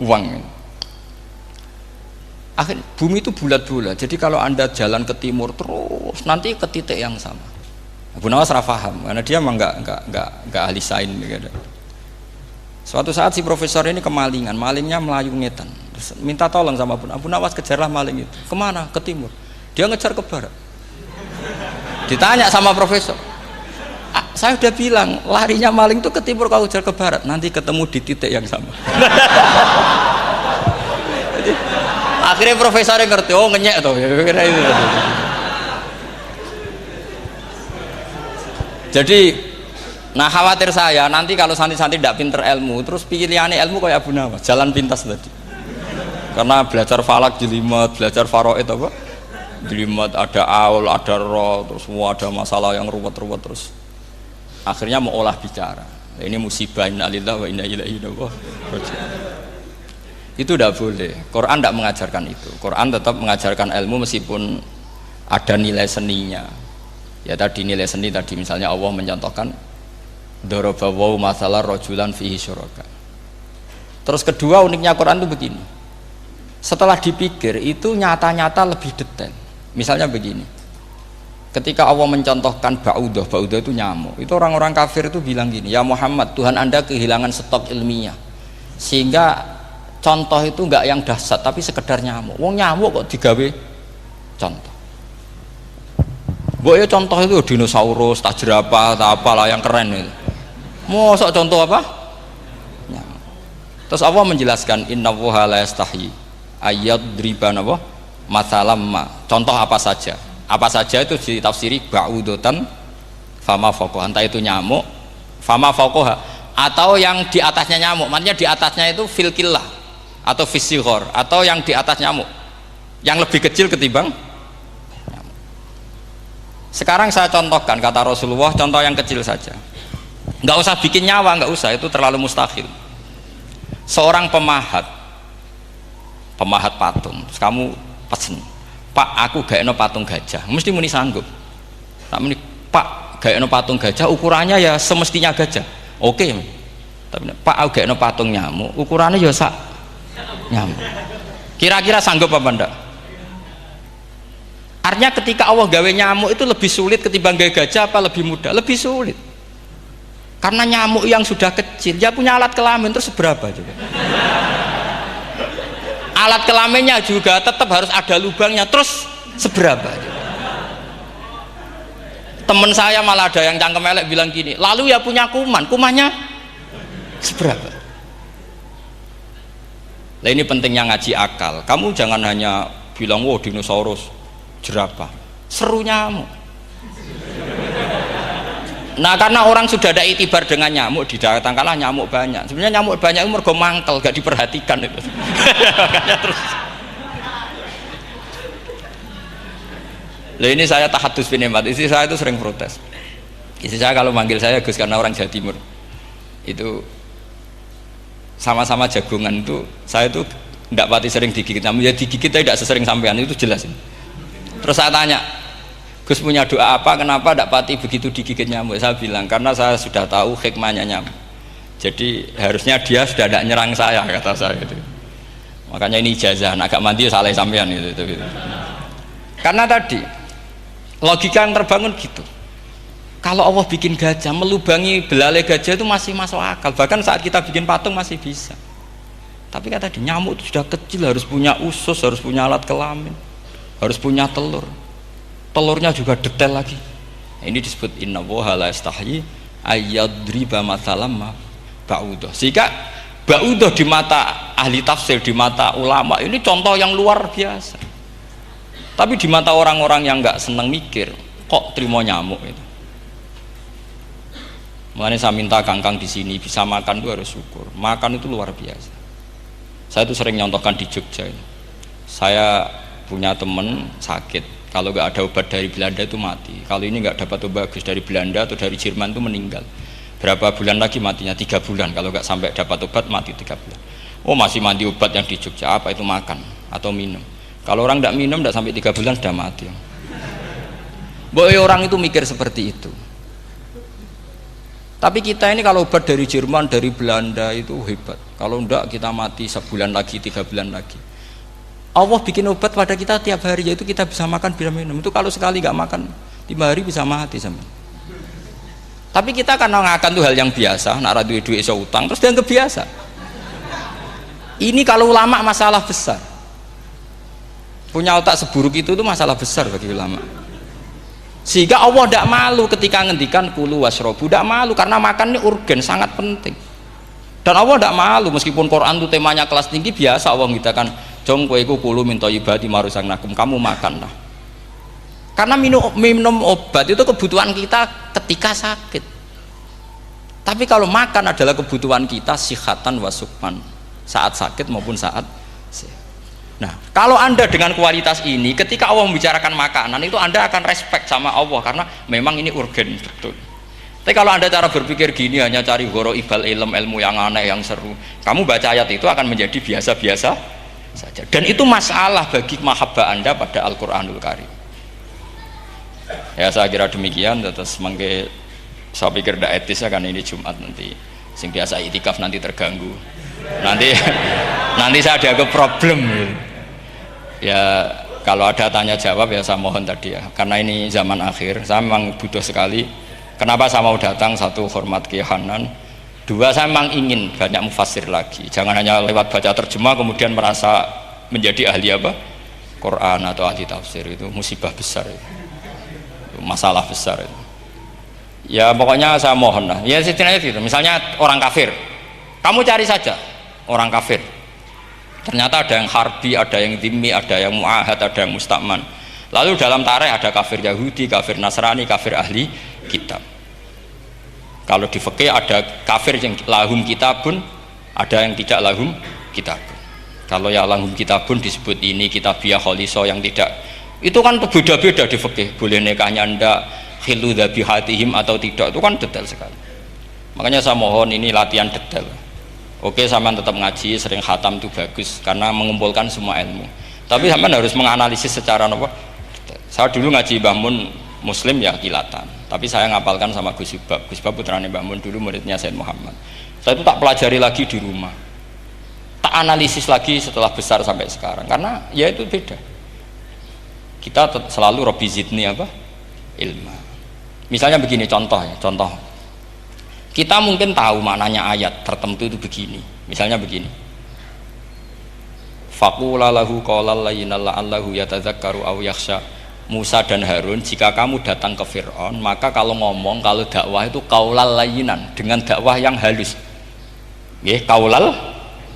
Uang. Akhir bumi itu bulat-bulat. Jadi kalau Anda jalan ke timur terus nanti ke titik yang sama. Abu Nawas paham karena dia memang enggak ahli sains gitu. Suatu saat si profesor ini kemalingan, malingnya melayu ngetan. Terus minta tolong sama Abu Nawas, kejarlah maling itu. Kemana? Ke timur. Dia ngejar ke barat. Ditanya sama profesor. Saya udah bilang larinya maling itu ke timur, kalau kejar ke barat nanti ketemu di titik yang sama. Akhirnya profesornya ngerti, oh ngenyek tuh. Jadi, nah khawatir saya nanti kalau santri-santri tidak pinter ilmu, terus pilihannya ilmu kayak Abu Nawas, jalan pintas tadi. Karena belajar falak jelimet, belajar faraid apa? Jelimet, ada aul, ada roh, terus semua ada masalah yang ruwet-ruwet terus. Akhirnya mau olah bicara. Ini musibah inna lillahi wa inna ilaihi raji'un. Itu tidak boleh. Quran tidak mengajarkan itu. Quran tetap mengajarkan ilmu meskipun ada nilai seninya. Ya tadi nilai seni tadi misalnya Allah mencontohkan daraba wa masalah rajulan fihi syuraka. Terus kedua uniknya Quran itu begini. Setelah dipikir itu nyata-nyata lebih detail. Misalnya begini. Ketika Allah mencontohkan ba'udah itu nyamuk. Itu orang-orang kafir itu bilang gini, "Ya Muhammad, Tuhan Anda kehilangan stok ilmiah." Sehingga contoh itu enggak yang dahsyat tapi sekedar nyamuk. Wong nyamuk kok digawe contoh. Mbok ya contoh itu dinosaurus, tak jerapah, tak apalah yang keren itu. Mosok contoh apa? Nyamuk. Terus Allah menjelaskan innallaha la yastahi ayyadriba apa? Mathalam ma. Contoh apa saja? Apa saja itu ditafsiri ba'udatan fama faqaha. Entah itu nyamuk, fama faqaha atau yang di atasnya nyamuk. Maksudnya di atasnya itu filkillah atau fisighor atau yang di atas nyamuk yang lebih kecil ketimbang nyamuk. Sekarang saya contohkan kata Rasulullah, contoh yang kecil saja, nggak usah bikin nyawa, nggak usah, itu terlalu mustahil. Seorang pemahat patung, terus kamu pesen, "Pak, aku gaekno patung gajah." Mesti muni sanggup. Tak muni, "Pak, gaekno patung gajah, ukurannya ya semestinya gajah." Oke. Tapi Pak, aku gaekno patung nyamuk, ukurannya ya sak nyamuk. Kira-kira sanggup apa enggak? Artinya ketika Allah gawe nyamuk itu lebih sulit ketimbang gawe gajah apa lebih mudah? Lebih sulit. Karena nyamuk yang sudah kecil, dia punya alat kelamin terus seberapa juga? Alat kelaminnya juga tetap harus ada lubangnya, terus seberapa juga? Temen saya malah ada yang cangkem elek bilang gini, lalu ya punya kuman, kumannya seberapa? Nah ini pentingnya ngaji akal. Kamu jangan hanya bilang, wow dinosaurus, jerapah, seru nyamuk. Nah karena orang sudah ada itibar dengan nyamuk, didatangkanlah nyamuk banyak. Sebenarnya nyamuk banyak itu mergo mangkel, gak diperhatikan itu. Terus. Lah ini saya tahadus binemat, istri saya itu sering protes. Istri saya kalau manggil saya Gus karena orang Jawa Timur. Itu sama-sama jagongan itu, saya itu tidak pati sering digigit, namun ya digigit tidak sesering sampean, itu jelas. Terus saya tanya, Gus punya doa apa, kenapa tidak pati begitu digigit nyamuk? Saya bilang, karena saya sudah tahu hikmahnya nyamuk. Jadi harusnya dia sudah tidak nyerang saya, kata saya itu. Makanya ini ijazah, agak mandi salah sampean itu. Karena tadi logika yang terbangun gitu. Kalau Allah bikin gajah, melubangi belalai gajah itu masih masuk akal. Bahkan saat kita bikin patung masih bisa. Tapi kata tadi nyamuk itu sudah kecil, harus punya usus, harus punya alat kelamin, harus punya telur. Telurnya juga detail lagi. Ini disebut inna woha la istahyi ayyadriba mathalam ma ba'udah. Sehingga ba'udah di mata ahli tafsir, di mata ulama ini contoh yang luar biasa. Tapi di mata orang-orang yang nggak seneng mikir, kok terima nyamuk itu. Makanya saya minta kangkang di sini bisa makan itu harus syukur. Makan itu luar biasa. Saya itu sering nyontohkan di Jogja ini. Saya punya teman sakit. Kalau nggak ada obat dari Belanda itu mati. Kalau ini nggak dapat obat bagus dari Belanda atau dari Jerman itu meninggal. Berapa bulan lagi matinya? 3 bulan. Kalau nggak sampai dapat obat mati 3 bulan. Oh masih mandi obat yang di Jogja. Apa itu makan atau minum? Kalau orang tidak minum tidak sampai 3 bulan sudah mati. Boy orang itu mikir seperti itu. Tapi kita ini kalau obat dari Jerman, dari Belanda itu hebat. Kalau enggak kita mati sebulan lagi, 3 bulan lagi. Allah bikin obat pada kita tiap hari, yaitu kita bisa makan, bisa minum. Itu kalau sekali nggak makan 5 hari bisa mati sama. Tapi kita karena ngakan tuh hal yang biasa, nak duit iso utang terus dianggap biasa. Ini kalau ulama masalah besar. Punya otak seburuk itu tuh masalah besar bagi ulama. Sehingga Allah tidak malu ketika ngendikan kulu wasrobu, tidak malu karena makan ini urgen, sangat penting. Dan Allah tidak malu meskipun Quran itu temanya kelas tinggi, biasa Allah mengatakan jong kowe iku kulu min thayyibati ma razaqnakum, kamu makanlah. Karena minum obat itu kebutuhan kita ketika sakit. Tapi kalau makan adalah kebutuhan kita sihatan wasukman, saat sakit maupun saat sehat. Nah, kalau Anda dengan kualitas ini ketika Allah membicarakan makanan itu Anda akan respect sama Allah karena memang ini urgen betul. Tapi kalau Anda cara berpikir gini hanya cari goro ibal ilmu yang aneh yang seru, kamu baca ayat itu akan menjadi biasa-biasa saja. Dan itu masalah bagi mahabbah Anda pada Al-Qur'anul Karim. Ya saya kira demikian. Terus mangke saya pikir tidak etis ya, kan ini Jumat nanti sing biasa itikaf nanti terganggu. Nanti saya ada problem. Ya kalau ada tanya jawab ya saya mohon tadi ya, karena ini zaman akhir saya memang butuh sekali. Kenapa saya mau datang? Satu, hormat Kiai Hanan. Dua, saya memang ingin banyak mufassir lagi, jangan hanya lewat baca terjemah kemudian merasa menjadi ahli apa? Quran atau ahli tafsir. Itu musibah besar itu masalah besar itu. Ya pokoknya saya mohon lah ya setidaknya gitu. Misalnya orang kafir, kamu cari saja orang kafir, ternyata ada yang harbi, ada yang dhimmi, ada yang mu'ahad, ada yang musta'man. Lalu dalam tarikh ada kafir Yahudi, kafir Nasrani, kafir ahli kitab. Kalau di fikih ada kafir yang lahum kitabun, ada yang tidak lahum kitabun. Kalau yang lahum kitabun disebut ini kitabiah kholiso, yang tidak itu kan beda-beda di fikih, boleh nikahnya ndak, khilu dzabihatihim atau tidak, itu kan detail sekali. Makanya saya mohon ini latihan detail. Oke, sampean tetap ngaji, sering khatam itu bagus karena mengumpulkan semua ilmu. Tapi sampean harus menganalisis secara apa? Saya dulu ngaji Mbah Mun Muslim ya kilatan. Tapi saya ngapalkan sama Gus Ibab. Gus Ibab putrane Mbah Mun, dulu muridnya Said Muhammad. Saya itu tak pelajari lagi di rumah. Tak analisis lagi setelah besar sampai sekarang karena ya itu beda. Kita selalu Robbi zidni apa? Ilma. Misalnya begini contoh ya, contoh. Kita mungkin tahu maknanya ayat tertentu itu begini. Misalnya begini. Faqula lahu qawlan layyinan la'allahu yatadzakkaru aw yakhsha. Musa dan Harun, jika kamu datang ke Fir'aun, maka kalau ngomong, kalau dakwah itu qaulal layyinan, dengan dakwah yang halus. Nggih, qaulal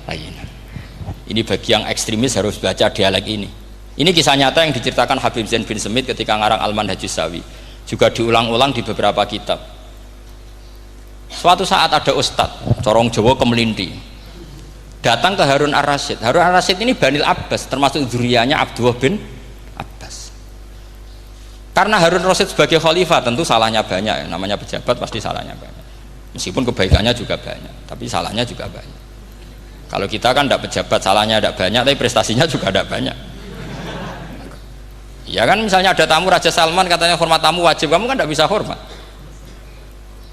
layyinan. Ini bagi yang ekstremis harus baca dialek ini. Ini kisah nyata yang diceritakan Habib Zain bin Smith ketika ngarang Al-Manhajus Sawi. Juga diulang-ulang di beberapa kitab. Suatu saat ada ustadz, corong Jawa Kemelinti, datang ke Harun Ar-Rasyid. Harun Ar-Rasyid ini Banil Abbas, termasuk zuriyahnya Abdullah bin Abbas. Karena Harun Ar-Rasyid sebagai khalifah tentu salahnya banyak, namanya pejabat pasti salahnya banyak. Meskipun kebaikannya juga banyak, tapi salahnya juga banyak. Kalau kita kan tidak pejabat, salahnya tidak banyak, tapi prestasinya juga tidak banyak. Ya kan, misalnya ada tamu Raja Salman, katanya hormat tamu wajib, kamu kan tidak bisa hormat,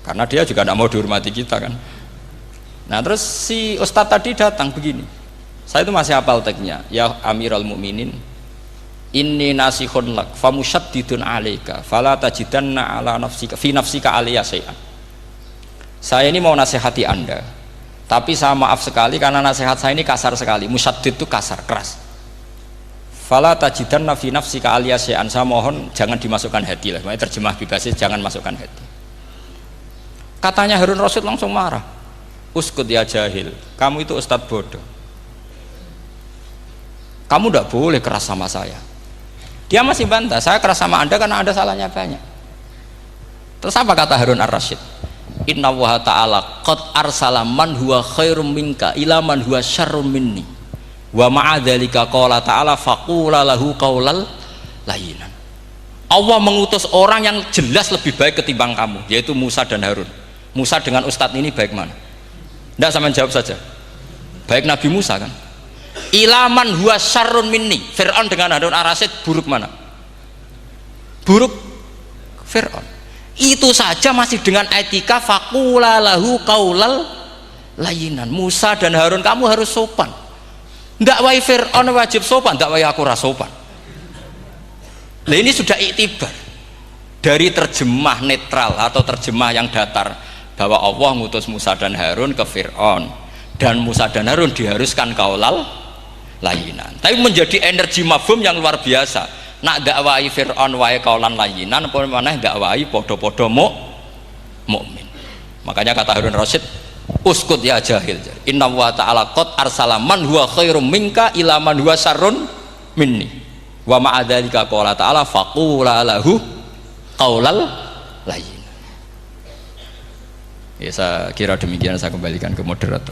karena dia juga tidak mau dihormati kita kan. Nah terus si ustadz tadi datang begini, saya itu masih hafal teksnya, ya Amirul Mukminin, inni nasihun lak famusyaddidun alaika fala tajidanna ala nafsika fi nafsika aliyya syai'an. Saya ini mau nasihati Anda, tapi saya maaf sekali karena nasihat saya ini kasar sekali. Musyaddid itu kasar, keras. Fala tajidanna fi nafsika aliyya syai'an, saya mohon jangan dimasukkan hati lah. Makanya terjemah bebasnya jangan masukkan hati. Katanya Harun Rasyid langsung marah. Uskut ya jahil, kamu itu ustadz bodoh, kamu tidak boleh keras sama saya. Dia masih bantah, saya keras sama Anda karena Anda salahnya banyak. Terus apa kata Harun Ar-Rasyid? Inna wa ta'ala qad arsala man huwa khairum minka ila man huwa syarrum minni wa ma'adzalika qala ta'ala faqula lahu qaulal layyinan. Allah mengutus orang yang jelas lebih baik ketimbang kamu, yaitu Musa dan Harun. Musa dengan ustadz ini baik mana? Tidak, sama jawab saja. Baik Nabi Musa kan. Ilaman huwa syarrun minni. Fir'aun dengan Harun Ar-Rasyid buruk mana? Buruk Fir'aun. Itu saja masih dengan etika faqula lahu qaulal layyinan. Musa dan Harun kamu harus sopan. Ndak wae Fir'aun wajib sopan, ndak wae aku ora sopan. Nah ini sudah iktibar dari terjemah netral atau terjemah yang datar, bahwa Allah ngutus Musa dan Harun ke Fir'aun, dan Musa dan Harun diharuskan qaulal layyinan. Tapi menjadi energi mafhum yang luar biasa. Nak dakwai Fir'aun wae qaulan layyinan, apa maneh dakwai podo-podo mukmin. Makanya kata Harun Rasyid, uskut ya jahil. Inna wa ta'ala qad arsala man huwa khairum minka ila man huwa syarrun minni. Wa ma'adzalika qala ta'ala faqula lahu qaulal layyin. Ya saya kira demikian, saya kembalikan ke moderator.